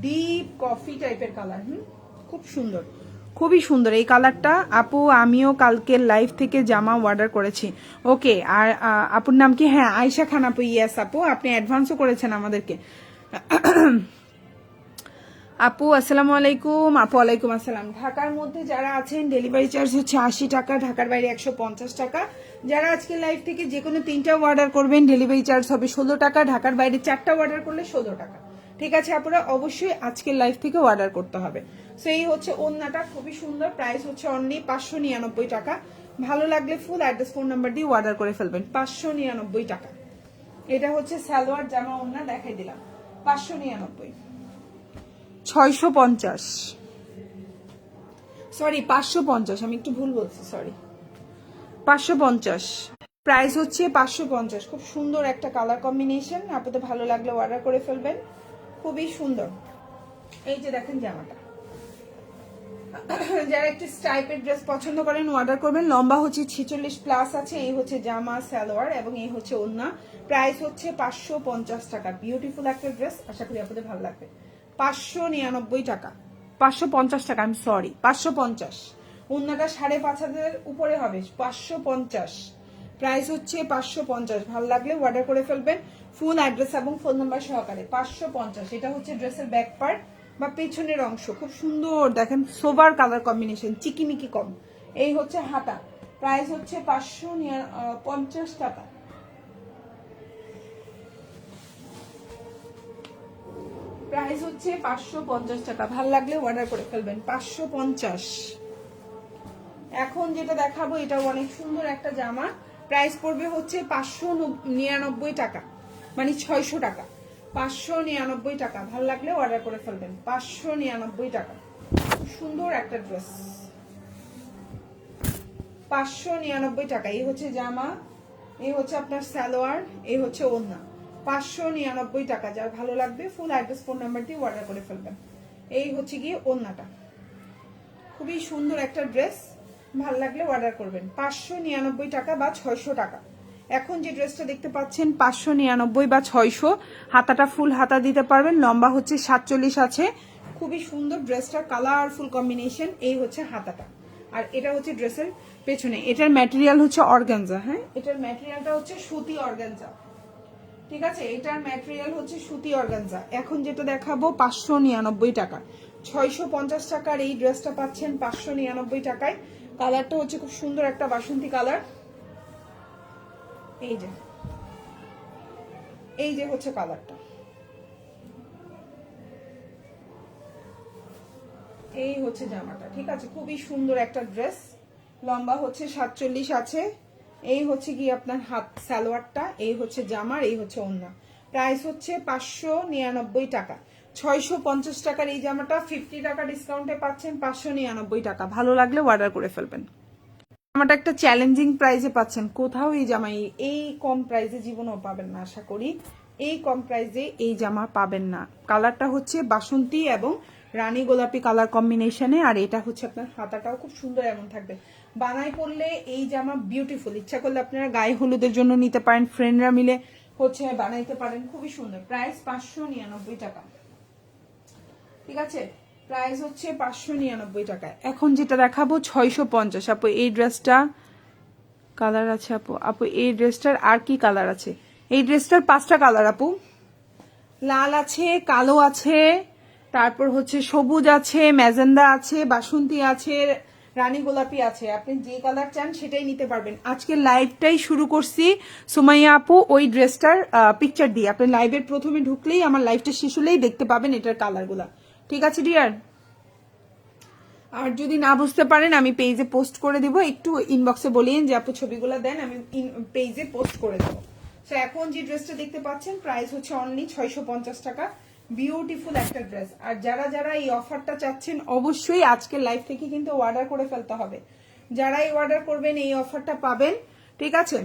ডিপ কফি টাইপের কালার। খুব সুন্দর, খুবই সুন্দর এই কালারটা। আপু আমিও কালকে লাইভ থেকে জামা অর্ডার করেছি। ওকে, আর আপুর নাম কি? হ্যাঁ, আয়শা খান আপু। ইয়েস আপু, আপনি অ্যাডভান্সও করেছেন আমাদেরকে। আপু আসসালামু আলাইকুম। আপু ওয়ালাইকুম আসসালাম। ঢাকার মধ্যে যারা আছেন ডেলিভারি চার্জ হচ্ছে 80 টাকা, ঢাকার বাইরে 150 টাকা। যারা আজকে লাইভ থেকে যে কোনো 3টা অর্ডার করবেন ডেলিভারি চার্জ হবে 16 টাকা, ঢাকার বাইরে 4টা অর্ডার করলে 16 টাকা। ঠিক আছে আপুরা, অবশ্যই আজকের লাইভ থেকে অর্ডার করতে হবে। সো এই হচ্ছে ওড়নাটা, খুবই সুন্দর। প্রাইস হচ্ছে অনলি 599 টাকা। ভালো লাগলে ফুল অ্যাড্রেস ফোন নাম্বার দিয়ে অর্ডার করে ফেলবেন। 599 টাকা। এটা হচ্ছে সালোয়ার জামা ওড়না, দেখাই দিলাম 599। 650, সরি 550, আমি একটু ভুল বলছি, সরি 550। প্রাইস হচ্ছে 550। খুব সুন্দর একটা কালার কম্বিনেশন। আপনাদের ভালো লাগলে অর্ডার করে ফেলবেন, খুবই সুন্দর। এই যে দেখেন জামাটা, যারা একটু স্টাইপের ড্রেস পছন্দ করেন অর্ডার করবেন। লম্বা হচ্ছে 46+ আছে। এই হচ্ছে জামা সালোয়ার এবং এই হচ্ছে ওড়না। প্রাইস হচ্ছে 550 টাকা। বিউটিফুল একটা ড্রেস, আশা করি আপনাদের ভালো লাগবে। 599 টাকা, 550 টাকা, আমি সরি 550। ওড়নাটা 5.5 উপরে হবে, 550। প্রাইস হচ্ছে 550। ভালো লাগলে অর্ডার করে ফেলবেন ফুল অ্যাড্রেস এবং ফোন নাম্বার সহকারে। 550। এটা হচ্ছে ড্রেসের ব্যাক পার্ট বা পেছনের অংশ, খুব সুন্দর দেখেন, সোবার কালার কম্বিনেশন, চিকিমিকি কম। এই হচ্ছে হাতা। প্রাইস হচ্ছে 550 টাকা। প্রাইস হচ্ছে 550 টাকা। ভাল লাগলে অর্ডার করে ফেলবেন। 550। এখন যেটা দেখাবো এটাও অনেক সুন্দর একটা জামা। প্রাইস পড়বে হচ্ছে 599 টাকা, মানে 600 টাকা। 599 টাকা। ভাল লাগলে অর্ডার করে ফেলবেন। 599 টাকা। খুব সুন্দর একটা ড্রেস, 599 টাকা। এই হচ্ছে জামা, এই হচ্ছে আপনার সালোয়ার, এই হচ্ছে ওড়না। 599 টাকা। যার ভালো লাগবে ফুল অ্যাড্রেস ফোন নাম্বার দিয়ে অর্ডার করে ফেলবেন। এই হচ্ছে গিয়ে ওড়নাটা, খুবই সুন্দর একটা ড্রেস। ভালো লাগলে অর্ডার করবেন। 599 টাকা বা 600 টাকা। এখন যে ড্রেসটা দেখতে পাচ্ছেন 599 বা 600। হাতাটা ফুল হাতা দিতে পারবেন, লম্বা হচ্ছে 47 আছে। খুবই সুন্দর ড্রেসটা, কালারফুল কম্বিনেশন। এই হচ্ছে হাতাটা, আর এটা হচ্ছে ড্রেসের পেছনে। এটার ম্যাটেরিয়াল হচ্ছে অর্গানজা। হ্যাঁ, এটার ম্যাটেরিয়ালটা হচ্ছে সুতি অর্গানজা, ঠিক আছে? এটার ম্যাটেরিয়াল হচ্ছে সুতি অর্গানজা। এখন যেটা দেখাবো 599 টাকা। 650 টাকার এই ড্রেসটা পাচ্ছেন 599 টাকায়। কালারটা হচ্ছে খুব সুন্দর একটা বাসন্তী কালার। এই যে হচ্ছে কালারটা, এই হচ্ছে জামাটা, ঠিক আছে? খুবই সুন্দর একটা ড্রেস। লম্বা হচ্ছে 47 আছে। এই হচ্ছে কি আপনার হাত সালোয়ারটা, এই হচ্ছে জামার, এই হচ্ছে ওড়না। প্রাইস হচ্ছে 599 টাকা। 650 টাকার এই জামাটা 50 টাকা ডিসকাউন্টে পাচ্ছেন 599 টাকা। ভালো লাগলে অর্ডার করে ফেলবেন। জামাটা একটা চ্যালেঞ্জিং প্রাইসে পাচ্ছেন। কোথাও এই জামাই এই কম প্রাইসে জীবনেও পাবেন না, আশা করি এই কম প্রাইসে এই জামা পাবেন না। কালারটা হচ্ছে বাসন্তী এবং রানী গোলাপি কালার কম্বিনেশনে, আর এটা হচ্ছে আপনার হাতাটাও খুব সুন্দর এমন থাকবে। বানাই পরলে এই জামা বিউটিফুল। ইচ্ছা করলে আপনারা গায়ে হলুদের জন্য নিতে পারেন, ফ্রেন্ডরা মিলে হচ্ছে বানাইতে পারেন। খুবই সুন্দর। প্রাইস 599 টাকা, ঠিক আছে? প্রাইস হচ্ছে 599 টাকা। এখন যেটা দেখাবো 650। আপু এই ড্রেসটা কালার আছে আপু? আপু এই ড্রেসটার আর কি কালার আছে? এই ড্রেসটার 5টা কালার আপু। লাল আছে, কালো আছে, তারপর হচ্ছে সবুজ আছে, ম্যাজেন্ডা আছে, বাসন্তী আছে, রানী গোলাপি আছে। আপনি যে কালার চান সেটাই নিতে পারবেন। আজকে লাইভটাই শুরু করছি সুমাইয়া আপু ওই ড্রেসটার পিকচার দিয়ে। আপনি লাইভের প্রথমে ঢুকলেই আমার লাইভটা শেষ হলেই দেখতে পাবেন এটার কালারগুলা। ঠিক আছে ডিয়ার? আর যদি না বুঝতে পারেন আমি পেজে পোস্ট করে দিব, একটু ইনবক্সে বলিয়েন যে আপু ছবিগুলো দেন, আমি পেজে পোস্ট করে দেবো। তো এখন যে ড্রেসটা দেখতে পাচ্ছেন প্রাইস হচ্ছে অনলি 650 টাকা। বিউটিফুল একটা ড্রেস। আর যারা যারা এই অফারটা চাচ্ছেন অবশ্যই আজকের লাইভ থেকে কিন্তু অর্ডার করে ফেলতে হবে। যারাই অর্ডার করবেন এই অফারটা পাবেন। ঠিক আছে?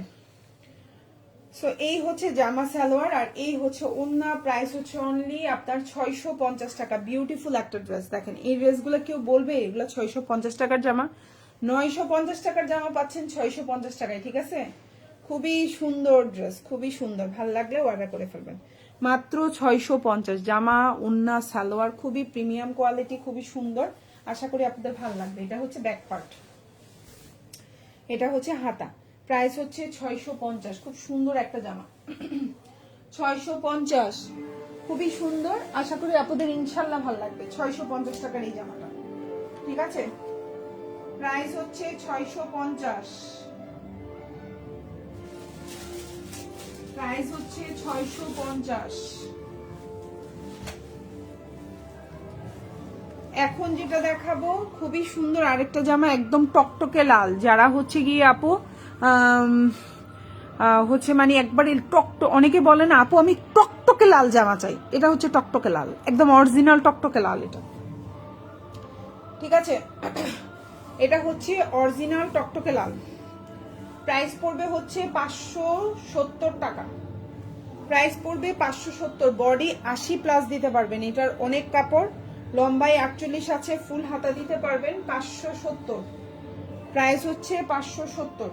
সো এই হচ্ছে জামা সালোয়ার আর এই হচ্ছে ওন্না। প্রাইস হচ্ছে অনলি আপনার 650 টাকা। বিউটিফুল একটা ড্রেস। দেখেন এই ড্রেসগুলো কেউ বলবে এগুলো 650 টাকার জামা? 950 টাকার জামা পাচ্ছেন 650 টাকায়। ঠিক আছে? খুবই সুন্দর ড্রেস, খুবই সুন্দর। ভাল লাগলে অর্ডার করে ফেলবেন। মাত্র 650 জামা, ওন্না, সালোয়ার, খুবই প্রিমিয়াম কোয়ালিটি, খুবই সুন্দর। আশা করি আপনাদের ভালো লাগবে। এটা হচ্ছে ব্যাক পার্ট, এটা হচ্ছে হাতা। প্রাইস হচ্ছে 650। খুব সুন্দর একটা জামা। 650, খুবই সুন্দর। আশা করি আপনাদের ইনশাল্লাহ ভালো লাগবে। 650 টাকার এই জামাটা। ঠিক আছে? প্রাইস হচ্ছে 650। প্রাইস হচ্ছে 650। এখন যেটা দেখাবো খুবই সুন্দর আরেকটা জামা, একদম টকটকে লাল। যারা হচ্ছে গিয়ে আপু হচ্ছে মানে একবারে অনেকে বলে না আপু আমি টকটকে লাল জামা চাই, এটা হচ্ছে টকটকে লাল, একদম অরিজিনাল টকটকে লাল এটা। ঠিক আছে? এটা হচ্ছে অরিজিনাল টকটকে লাল। প্রাইস পড়বে হচ্ছে 570 টাকা। প্রাইস পড়বে 570। বডি 80+ দিতে পারবেন, এটার অনেক কাপড়। লম্বাই 48 আছে, ফুল হাতা দিতে পারবেন। 570। প্রাইস হচ্ছে 570।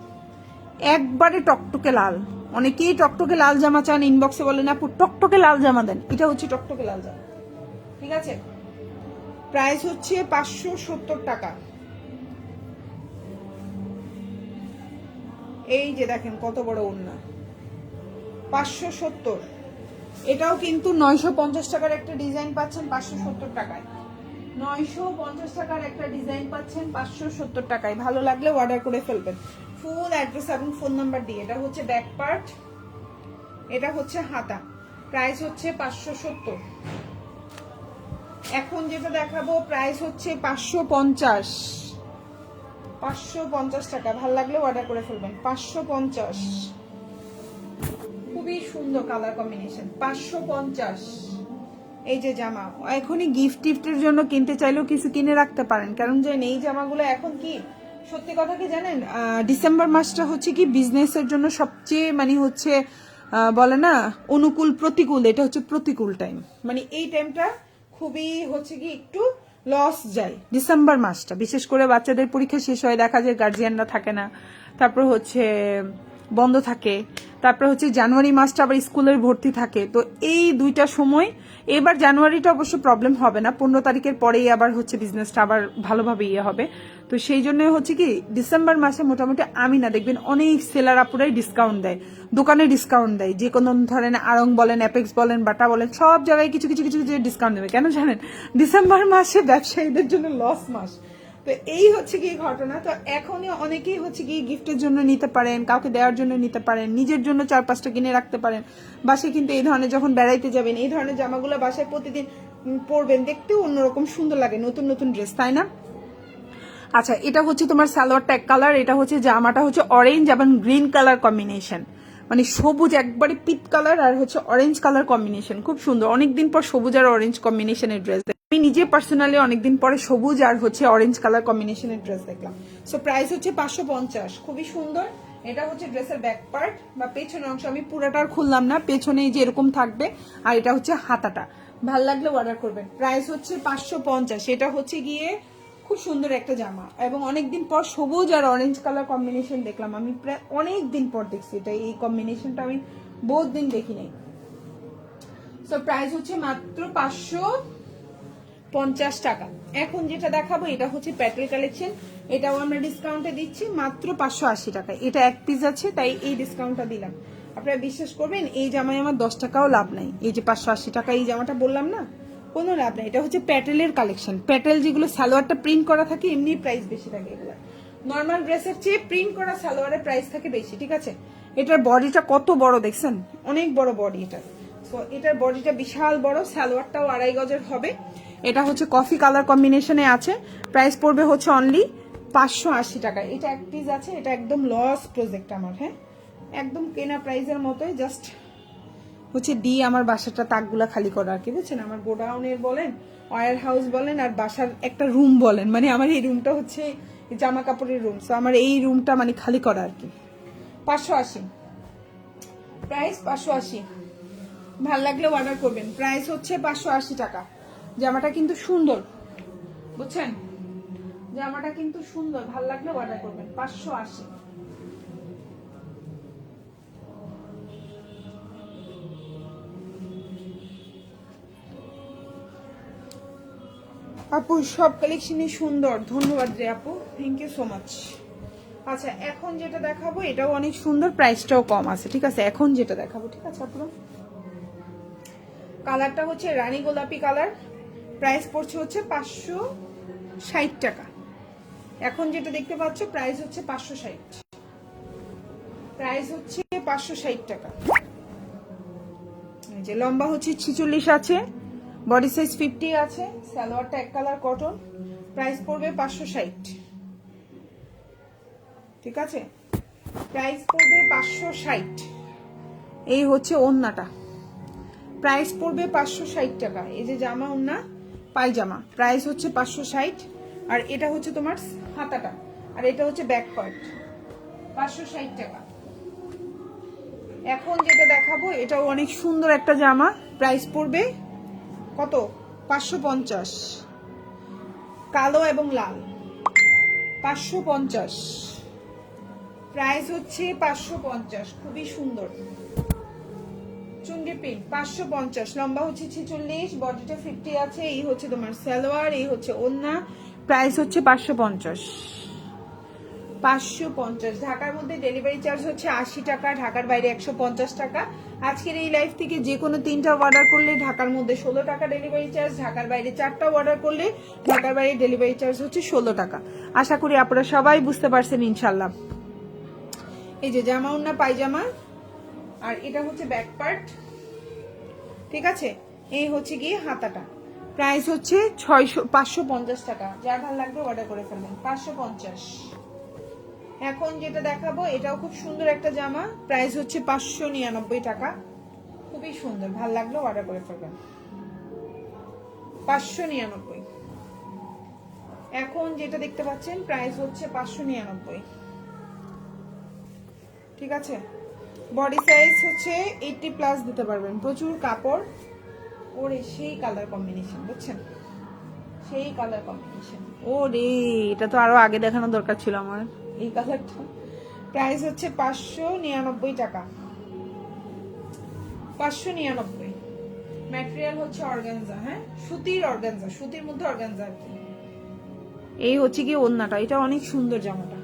একবারে টকটকে লাল। অনেকেই টকটকে লাল জামা চান, ইনবক্সে বলেন আপু টকটকে লাল জামা দেন। এটা হচ্ছে টকটকে লাল জামা। ঠিক আছে? প্রাইস হচ্ছে 570 টাকা। এই যে দেখেন কত বড় ওড়না, 570। এটাও কিন্তু 950 টাকার একটা ডিজাইন পাচ্ছেন 570 টাকায়। 950 টাকার একটা ডিজাইন পাচ্ছেন 570 টাকায়। ভালো লাগলে অর্ডার করে ফেলবেন ফুল অ্যাড্রেস এবং ফোন নাম্বার দিয়ে। এটা হচ্ছে ব্যাক পার্ট, এটা হচ্ছে হাতা। প্রাইস হচ্ছে 570। এখন যেটা দেখাবো প্রাইস হচ্ছে 550। 550 টাকা। ভালো লাগলে অর্ডার করে ফেলবেন। 550। খুবই সুন্দর কালার কম্বিনেশন। 550। এই যে জামা এখনই গিফট টিফটের জন্য কিনতে চাইলেও কিছু কিনে রাখতে পারেন, কারণ জানেন এই জামাগুলো এখন কি সত্যি কথা কি জানেন, ডিসেম্বর মাসটা হচ্ছে কি বিজনেসের জন্য সবচেয়ে মানে হচ্ছে বলে না অনুকূল প্রতিকূল, এটা হচ্ছে প্রতিকূল টাইম। মানে এই টাইমটা খুবই হচ্ছে কি একটু লস যায় ডিসেম্বর মাসটা, বিশেষ করে বাচ্চাদের পরীক্ষা শেষ হয়, দেখা যায় গার্জিয়ানরা থাকে না, তারপর হচ্ছে বন্ধ থাকে, তারপর হচ্ছে জানুয়ারি মাসটা আবার স্কুলের ভর্তি থাকে। তো এই দুইটা সময়, এবার জানুয়ারিটা অবশ্য প্রবলেম হবে না, 15 তারিখের পরেই আবার হচ্ছে বিজনেসটা আবার ভালোভাবে ইয়ে হবে। তো সেই জন্য হচ্ছে কি ডিসেম্বর মাসে মোটামুটি আমি না দেখবেন অনেক সেলার আপুরাই ডিসকাউন্ট দেয়, দোকানে ডিসকাউন্ট দেয়, যে কোনো ধরেন আড়ং বলেন, অ্যাপেক্স বলেন, বাটা বলেন, সব জায়গায় কিছু কিছু কিছু কিছু ডিসকাউন্ট দেবে। কেন জানেন? ডিসেম্বর মাসে ব্যবসায়ীদের জন্য লস মাস। তো এই হচ্ছে কি ঘটনা। তো এখনই অনেকেই হচ্ছে কি গিফটের জন্য নিতে পারেন, কাউকে দেওয়ার জন্য নিতে পারেন, নিজের জন্য 4-5টা কিনে রাখতে পারেন বাসায়। কিন্তু এই ধরনের যখন বেড়াইতে যাবেন এই ধরনের জামাগুলো বাসায় প্রতিদিন পরবেন, দেখতেও অন্যরকম সুন্দর লাগে, নতুন নতুন ড্রেস, তাই না? আচ্ছা, এটা হচ্ছে তোমার সালোয়ারটা এক কালার, এটা হচ্ছে জামাটা হচ্ছে অরেঞ্জ এবং গ্রিন কালার কম্বিনেশন, মানে সবুজ একবারে পিট কালার আর হচ্ছে অরেঞ্জ কালার কম্বিনেশন, খুব সুন্দর। অনেকদিন পর সবুজ আর অরেঞ্জ কম্বিনেশনের ড্রেস আমি নিজে পার্সোনালি অনেকদিন পরে সবুজ আর হচ্ছে অরেঞ্জ কালার কম্বিনেশনের ড্রেস দেখলাম। সো প্রাইস হচ্ছে 550। খুবই সুন্দর। এটা হচ্ছে ড্রেসের ব্যাক পার্ট বা পেছনের অংশ, আমি পুরাটার খুললাম না, পেছনে যে এরকম থাকবে, আর এটা হচ্ছে হাতাটা। ভাল লাগলে অর্ডার করবেন। প্রাইস হচ্ছে 550। এটা হচ্ছে গিয়ে খুব সুন্দর একটা জামা, এবং অনেকদিন পর সবুজ আর অরেঞ্জ কালার কম্বিনেশন দেখলাম। আমি প্রায় অনেক দিন পর দেখছি এটা, এই কম্বিনেশনটা আমি বহুত দিন দেখি নাই। সো প্রাইস হচ্ছে মাত্র টাকা। এখন যেটা দেখাবো এটা হচ্ছে প্যাটেল কালেকশন, এটাও আমরা ডিসকাউন্টে দিচ্ছি মাত্র 580 টাকা। এটা এক পিস আছে তাই এই ডিসকাউন্টটা দিলাম। আপনারা বিশ্বাস করবেন এই জামায় আমার 10 টাকাও লাভ নাই। এই যে 580 টাকা এই জামাটা বললাম না, কোনো লাভ নাই। এটা হচ্ছে প্যাটেলের কালেকশন। প্যাটেল যেগুলো সালোয়ারটা প্রিন্ট করা থাকে এমনি প্রাইস বেশি থাকে, এগুলো নর্মাল ড্রেসের চেয়ে প্রিন্ট করা সালোয়ারের প্রাইস থাকে বেশি, ঠিক আছে। এটার বডিটা কত বড় দেখছেন, অনেক বড় বডি এটা। তো এটার বডিটা বিশাল বড়, সালোয়ারটাও 2.5 গজের হবে। এটা হচ্ছে কফি কালার কম্বিনেশনে আছে। প্রাইস পড়বে হচ্ছে অনলি 580 টাকা। এটা এক পিস আছে, এটা একদম লস প্রজেক্ট আমার, হ্যাঁ একদম কেনা প্রাইসের মতোই, জাস্ট হচ্ছে দিয়ে আমার বাসাটা তাকগুলা খালি করা আর কি, বুঝছেন। আমার গোডাউনের বলেন, ওয়ার হাউস বলেন, আর বাসার একটা রুম বলেন, মানে আমার এই রুমটা হচ্ছে জামা কাপড়ের রুম। তো আমার এই রুমটা মানে খালি করা আর কি। 580 প্রাইস, 580। ভাল লাগলে অর্ডার করবেন। প্রাইস হচ্ছে 580 টাকা। জামাটা কিন্তু সুন্দর, বুঝছেন, জামাটা কিন্তু সুন্দর, ভাল লাগলে অর্ডার করবেন। 580। আপু সব কালেকশনই সুন্দর, ধন্যবাদ রে আপু, থ্যাংক ইউ সো মাচ। আচ্ছা এখন যেটা দেখাবো এটাও অনেক সুন্দর, প্রাইসটাও কম আছে, ঠিক আছে। এখন যেটা দেখাবো, ঠিক আছে আপুরা, কালারটা হচ্ছে রানী গোলাপি কালার। প্রাইস পড়ছে হচ্ছে 560 টাকা। এখন যেটা দেখতে পাচ্ছ প্রাইস হচ্ছে 560, প্রাইস হচ্ছে 560 টাকা। এই যে লম্বা হচ্ছে 46 আছে, বডি সাইজ 50 আছে, সালোয়ারটা এক কালার কটন। প্রাইস পড়বে 560, ঠিক আছে। প্রাইস পড়বে 560। এই হচ্ছে ওন্নাটা, প্রাইস পড়বে 560 টাকা। এই যে জামা ওন্না পায়জামা, প্রাইস হচ্ছে 560। আর এটা হচ্ছে তোমার হাতাটা, আর এটা হচ্ছে ব্যাক পার্ট, 560 টাকা। এখন যেটা দেখাবো এটাও অনেক সুন্দর একটা জামা, প্রাইস পড়বে কত, 550। কালো এবং লাল, 550। প্রাইস হচ্ছে 550, খুবই সুন্দর চুন্ডি প্রিন্ট। 550, লম্বা হচ্ছে 46, বডিটা 50 আছে। এই হচ্ছে তোমার সালোয়ার, এই হচ্ছে ওন্না। প্রাইস হচ্ছে 550, 550। ঢাকার মধ্যে ডেলিভারি চার্জ হচ্ছে 80 টাকা, ঢাকার বাইরে 150 টাকা। আজকের এই লাইভ থেকে যে কোনো 3টা অর্ডার করলে ঢাকার মধ্যে 16 টাকা ডেলিভারি চার্জ, ঢাকার বাইরে 4টা অর্ডার করলে ঢাকার বাইরে ডেলিভারি চার্জ হচ্ছে 16 টাকা। আশা করি আপনারা সবাই বুঝতে পারছেন ইনশাল্লাহ। এই যে জামা ওন্না পায়জামা, আর এটা হচ্ছে ব্যাক পার্ট, ঠিক আছে। এই হচ্ছে গিয়ে হাতাটা। প্রাইস হচ্ছে 550 টাকা। যার ভালো লাগবে অর্ডার করে ফেলবেন, 550। এখন যেটা দেখাবো এটাও খুব সুন্দর একটা জামা, প্রাইস হচ্ছে 599 টাকা। খুবই সুন্দর, ভালো লাগলো অর্ডার করে ফেলবেন, 599। এখন যেটা দেখতে পাচ্ছেন প্রাইস হচ্ছে 599, ঠিক আছে। বডি সাইজ হচ্ছে 80+ দিতে পারবেন, প্রচুর কাপড়। ওরে সেই কালার কম্বিনেশন, বুঝছেন, সেই কালার কম্বিনেশন। ওরে এটা তো আরো আগে দেখানো দরকার ছিল আমার, এই কালারটা। প্রাইস হচ্ছে 599 টাকা, 599। ম্যাটেরিয়াল হচ্ছে অর্গানজা, হ্যাঁ সুতির অর্গানজা, সুতির মধ্যে অর্গানজা আর কি। এই হচ্ছে কি ওন্নাটা, এটা অনেক সুন্দর জামাটা,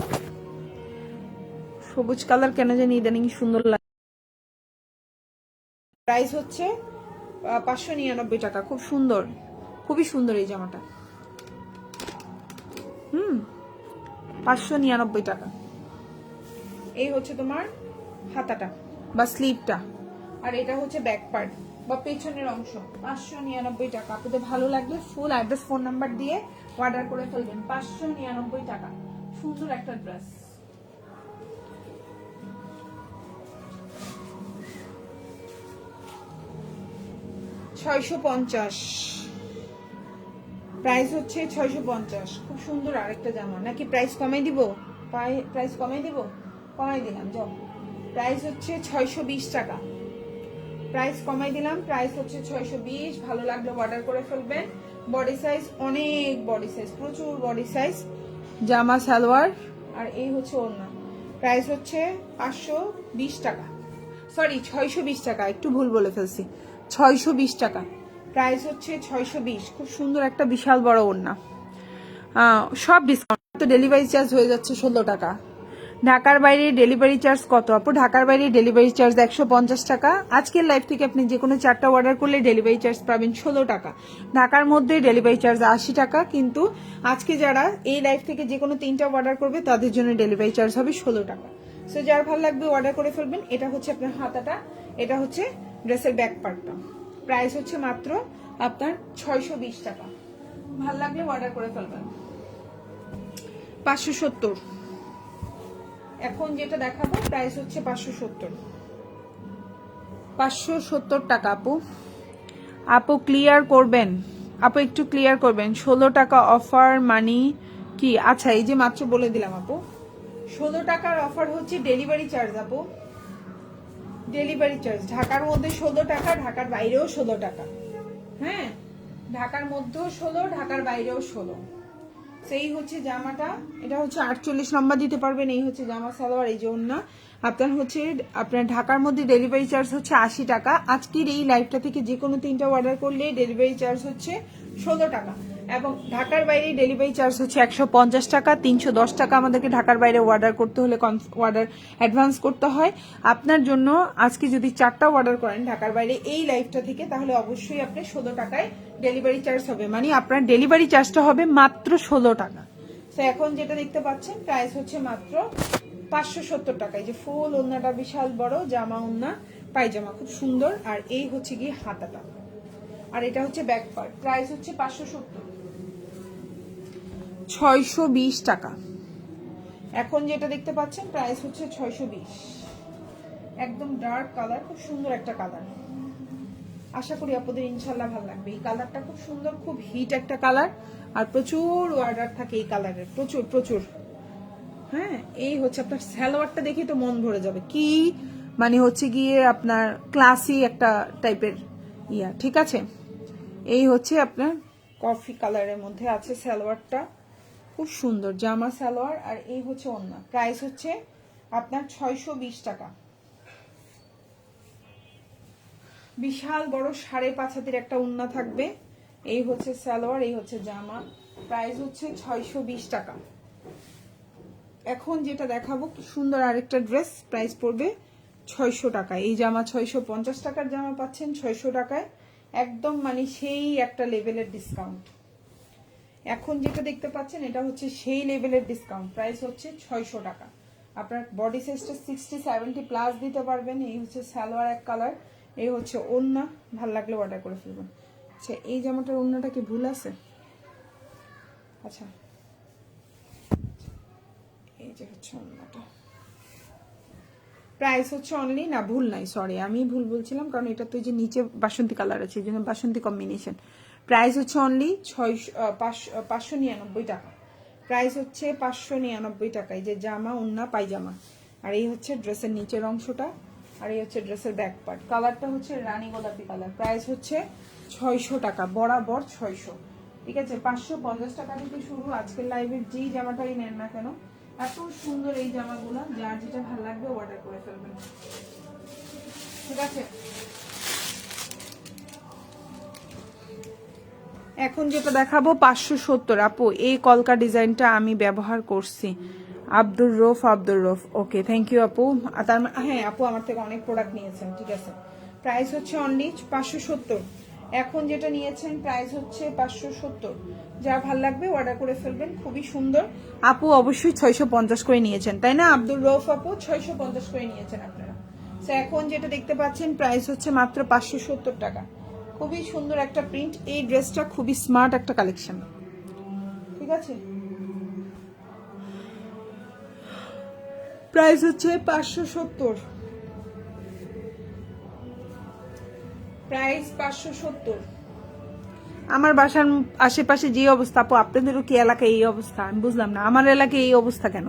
সবুজ কালার কেন জানি ইদানিং সুন্দর লাগে। প্রাইস হচ্ছে 599 টাকা, খুব সুন্দর, খুবই সুন্দর এই জামাটা। 599 টাকা। এই হচ্ছে তোমার হাতাটা বা স্লিভটা, আর এটা হচ্ছে ব্যাক পার্ট বা পেছনের অংশ। 599 টাকা। আপনাদের ভালো লাগলে ফুল অ্যাড্রেস ফোন নাম্বার দিয়ে অর্ডার করে ফেলবেন। 599 টাকা, সুন্দর একটা ড্রেস। $650, প্রাইস হচ্ছে 650। খুব সুন্দর আরেকটা জামা। নাকি প্রাইস কমাই দিব, প্রাইস কমাই দিব, কমাই দিলাম যাও। প্রাইস হচ্ছে 620 টাকা, প্রাইস কমাই দিলাম, প্রাইস হচ্ছে 620। ভালো লাগলে অর্ডার করে ফেলবেন। বডি সাইজ অনেক, বডি সাইজ প্রচুর বডি সাইজ, জামা সালোয়ার, আর এই হচ্ছে ওড়না। প্রাইস হচ্ছে 520 টাকা, সরি 620 টাকা, একটু ভুল বলে ফেলছি, 620 টাকা। প্রাইস হচ্ছে 620। খুব সুন্দর একটা বিশাল বড় ওড়না, সব ডিসকাউন্ট। তো ডেলিভারি চার্জ হয়ে যাচ্ছে 16 টাকা। ঢাকার বাইরে ডেলিভারি চার্জ কত আপু? ঢাকার বাইরে ডেলিভারি চার্জ 150 টাকা। আজকের লাইভ থেকে আপনি যে কোনো 4টা অর্ডার করলে ডেলিভারি চার্জ পাবেন 16 টাকা। ঢাকার মধ্যে ডেলিভারি চার্জ 80 টাকা, কিন্তু আজকে যারা এই লাইভ থেকে যে কোনো 3টা অর্ডার করবে তাদের জন্য ডেলিভারি চার্জ হবে 16 টাকা। সো যার ভালো লাগবে অর্ডার করে ফেলবেন। এটা হচ্ছে আপনার হাতাটা, এটা হচ্ছে ড্রেসের ব্যাক পার্টটা। প্রাইস হচ্ছে মাত্র আপনার 620 টাকা। ভালো লাগলে অর্ডার করে ফেলবেন। 570। এখন যেটা দেখাবো প্রাইস হচ্ছে 570 টাকা। আপু আপু ক্লিয়ার করবেন, আপু একটু ক্লিয়ার করবেন। 16 টাকা অফার মানি কি? আচ্ছা এই যে মাত্র বলে দিলাম আপু, 16 টাকার অফার হচ্ছে ডেলিভারি চার্জ আপু। ডেলিভারি চার্জ ঢাকার মধ্যে 16 টাকা, ঢাকার বাইরেও 16 টাকা। হ্যাঁ, ঢাকার মধ্যেও 16, ঢাকার বাইরেও 16। সেই হচ্ছে জামাটা, এটা হচ্ছে 48 লম্বা দিতে পারবেন। এই হচ্ছে জামা সালোয়ার, এই যে ওড়না। আপনার হচ্ছে আপনার ঢাকার মধ্যে ডেলিভারি চার্জ হচ্ছে 80 টাকা। আজকের এই লাইভটা থেকে যে কোনো 3টা অর্ডার করলে ডেলিভারি চার্জ হচ্ছে 16 টাকা, এবং ঢাকার বাইরে ডেলিভারি চার্জ হচ্ছে 150 টাকা। 310 টাকা আমাদেরকে ঢাকার বাইরে অর্ডার করতে হলে অর্ডার অ্যাডভান্স করতে হয়। আপনার জন্য আজকে যদি 4টা অর্ডার করেন ঢাকার বাইরে এই লাইভটা থেকে, তাহলে অবশ্যই আপনার 16 টাকায় ডেলিভারি চার্জ হবে, মানে আপনার ডেলিভারি চার্জটা হবে মাত্র 16 টাকা। তো এখন যেটা দেখতে পাচ্ছেন প্রাইস হচ্ছে মাত্র 570 টাকা। এই যে ফুল ওড়নাটা বিশাল বড় জামা, ওড়না পায়জামা খুব সুন্দর। আর এই হচ্ছে গিয়ে হাতাটা, আর এটা হচ্ছে ব্যাক পার্ট। প্রাইস হচ্ছে 570, 620 টাকা। এখন যেটা দেখতে পাচ্ছেন প্রাইস হচ্ছে 620। একদম ডার্ক কালার, খুব সুন্দর একটা কালার। আশা করি আপনাদের ইনশাল্লাহ ভালো লাগবে। এই কালারটা খুব সুন্দর, খুব হিট একটা কালার, আর প্রচুর অর্ডার থাকে এই কালারের, প্রচুর প্রচুর। হ্যাঁ, এই হচ্ছে আপনার সালোয়ারটা দেখে তো মন ভরে যাবে। কি মানে হচ্ছে গিয়ে আপনার ক্লাসি একটা টাইপের ইয়া, ঠিক আছে। এই হচ্ছে আপনার কফি কালারের মধ্যে আছে সালোয়ারটা, খুব সুন্দর জামা সালোয়ার। আর এই হচ্ছে ওড়না। প্রাইস হচ্ছে আপনার 620 টাকা। বিশাল বড় 5.5 হাতের একটা ওড়না থাকবে। এই হচ্ছে সালোয়ার, এই হচ্ছে জামা। প্রাইস হচ্ছে 620 টাকা। এখন যেটা দেখাবো কি সুন্দর আরেকটা ড্রেস, প্রাইস পড়বে 600 টাকা। এই জামা 650 টাকার জামা পাচ্ছেন 600 টাকায়, একদম মানে সেই একটা লেভেলের ডিসকাউন্ট। এখন যেটা দেখতে পাচ্ছেন এটা হচ্ছে সেই লেভেলের ডিসকাউন্ট। প্রাইস হচ্ছে 600 টাকা। আপনার বডি সাইজটা 60-70 প্লাস দিতে পারবেন। এই হচ্ছে সালোয়ার এক কালার, এই হচ্ছে ওড়না। ভাল লাগলে অর্ডার করে ফেলবেন। আচ্ছা এই জামাটার ওড়নাটা কি ভুল আছে? আচ্ছা এই যে হচ্ছে ওড়নাটা। প্রাইস হচ্ছে অনলি, না ভুল নাই, সরি আমি ভুল বলছিলাম, কারণ এটা তো যে নিচে বাসন্তী কালার আছে, এই জন্য বাসন্তী কম্বিনেশন। প্রাইস হচ্ছে অনলি 599 টাকা। প্রাইস হচ্ছে 599 টাকা। এই যে জামা, ওড়না, পায়জামা। আর এই হচ্ছে ড্রেসের নিচের অংশটা, আর এই হচ্ছে ড্রেসের ব্যাক পার্ট। কালারটা হচ্ছে রানী গোলাপি কালার। প্রাইস হচ্ছে 600 টাকা, বরাবর 600। ঠিক আছে, 550 টাকা থেকে শুরু। আজকের লাইভের যেই জামাটাই নেন না কেন, এত সুন্দর এই জামাগুলো, যার যেটা ভালো লাগবে অর্ডার করে ফেলবেন। ঠিক আছে, এখন যেটা দেখাবো 570। আপু এই কলকা ডিজাইনটা আমি ব্যবহার করছি। Abdur Rauf, okay thank you আপু। তার হ্যাঁ আপু আমার থেকে অনেক প্রোডাক্ট নিয়েছেন, ঠিক আছে। প্রাইস হচ্ছে অনলি 570। এখন যেটা নিয়েছেন প্রাইস হচ্ছে 570। যা ভাল লাগবে অর্ডার করে ফেলবেন, খুবই সুন্দর। আপু অবশ্যই 650 করে নিয়েছেন তাই না? আব্দুর রফ আপু 650 করে নিয়েছেন আপনারা। তো এখন যেটা দেখতে পাচ্ছেন প্রাইস হচ্ছে মাত্র 570 টাকা। খুবই সুন্দর একটা প্রিন্ট। এই ড্রেসটা খুবই স্মার্ট একটা কালেকশন, ঠিক আছে। প্রাইস হচ্ছে 570। প্রাইস 570। আমার বাসার আশেপাশে যে অবস্থা, আপু আপনাদেরও কি এলাকায় এই অবস্থা? আমি বুঝলাম না, আমার এলাকায় এই অবস্থা কেন?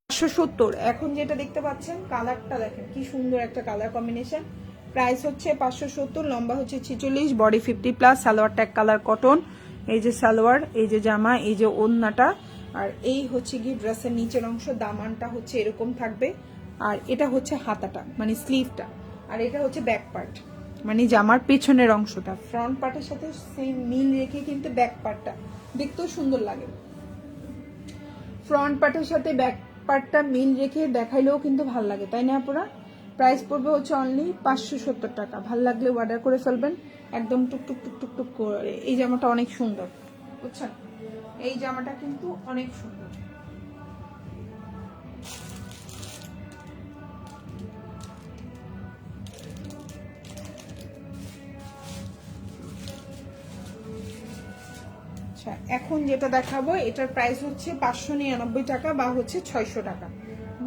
570। এখন যেটা দেখতে পাচ্ছেন কালারটা দেখেন কি সুন্দর একটা কালার কম্বিনেশন। প্রাইস হচ্ছে 570। লম্বা হচ্ছে 46, body 50 plus. Salwar tag colour cotton. এই যে সালোয়ার, এই যে জামা, এই যে ওড়নাটা। আর এই হচ্ছে কি ড্রেসের নিচের অংশ, দামানটা হচ্ছে এরকম থাকবে। আর এটা হচ্ছে হাতাটা, মানে স্লিভটা। আর এটা হচ্ছে ব্যাক পার্ট। মানে জামার পেছনের অংশটা ফ্রন্ট পার্টের সাথে সেম মিল রেখে কিন্তু ব্যাক পার্টটা দেখতেও সুন্দর লাগে। ফ্রন্ট পার্টের সাথে ব্যাক পার্টটা মিল রেখে দেখাইলেও কিন্তু ভালো লাগে, তাই না আপুরা? প্রাইস পড়বে হচ্ছে অনলি 570 টাকা। ভাল লাগলে অর্ডার করে ফেলবেন একদম টুকটুক টুকটুক টুক করে। এই জামাটা অনেক সুন্দর, বুঝছেন? এই জামাটা কিন্তু অনেক সুন্দর। আচ্ছা, এখন যেটা দেখাবো এটার প্রাইস হচ্ছে 599 টাকা বা হচ্ছে 600 টাকা।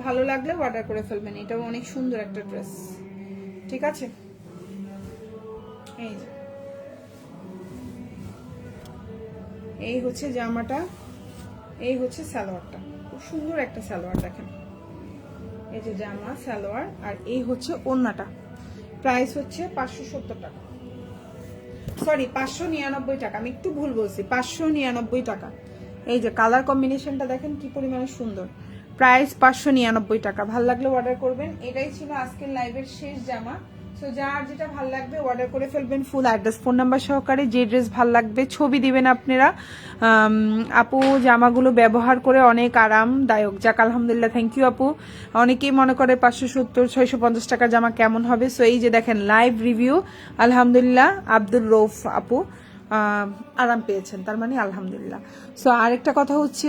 ভালো লাগলে অর্ডার করে ফেলবেন, এটাও অনেক সুন্দর একটা ড্রেস, ঠিক আছে? এই যে এই হচ্ছে জামাটা, এই হচ্ছে সালোয়ারটা, খুব সুন্দর একটা সালোয়ার দেখেন। এই যে জামা সালোয়ার, আর এই হচ্ছে ওড়নাটা। প্রাইস হচ্ছে 570 টাকা, সরি 599 টাকা, আমি একটু ভুল বলছি, 599 টাকা। এই যে কালার কম্বিনেশনটা দেখেন কি পরিমাণে সুন্দর। প্রাইস 599 টাকা। ভাল লাগলে অর্ডার করবেন। এটাই ছিল আজকের লাইভের শেষ জামা। সো যার যেটা ভাল লাগবে অর্ডার করে ফেলবেন। ফুল অ্যাড্রেস ফোন নাম্বার সহকারে যে ড্রেস ভাল লাগবে ছবি দিবেন আপনারা। আপু জামাগুলো ব্যবহার করে অনেক আরামদায়ক, যাক আলহামদুলিল্লাহ, থ্যাংক ইউ আপু। অনেকেই মনে করে 570-650 টাকার জামা কেমন হবে। সো এই যে দেখেন লাইভ রিভিউ, আলহামদুলিল্লাহ আব্দুল রৌফ আপু আরাম পেয়েছেন, তার মানে আলহামদুলিল্লাহ। সো আরেকটা কথা হচ্ছে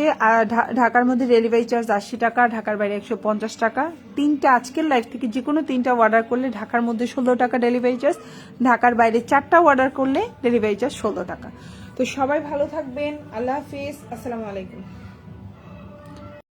ঢাকার মধ্যে ডেলিভারি চার্জ 80 টাকা, ঢাকার বাইরে 150 টাকা। তিনটা আজকের লাইভ থেকে যে কোনো তিনটা অর্ডার করলে ঢাকার মধ্যে 16 টাকা ডেলিভারি চার্জ, ঢাকার বাইরে 4টা অর্ডার করলে ডেলিভারি চার্জ 16 টাকা। তো সবাই ভালো থাকবেন, আল্লাহ হাফিজ, আসসালামু আলাইকুম।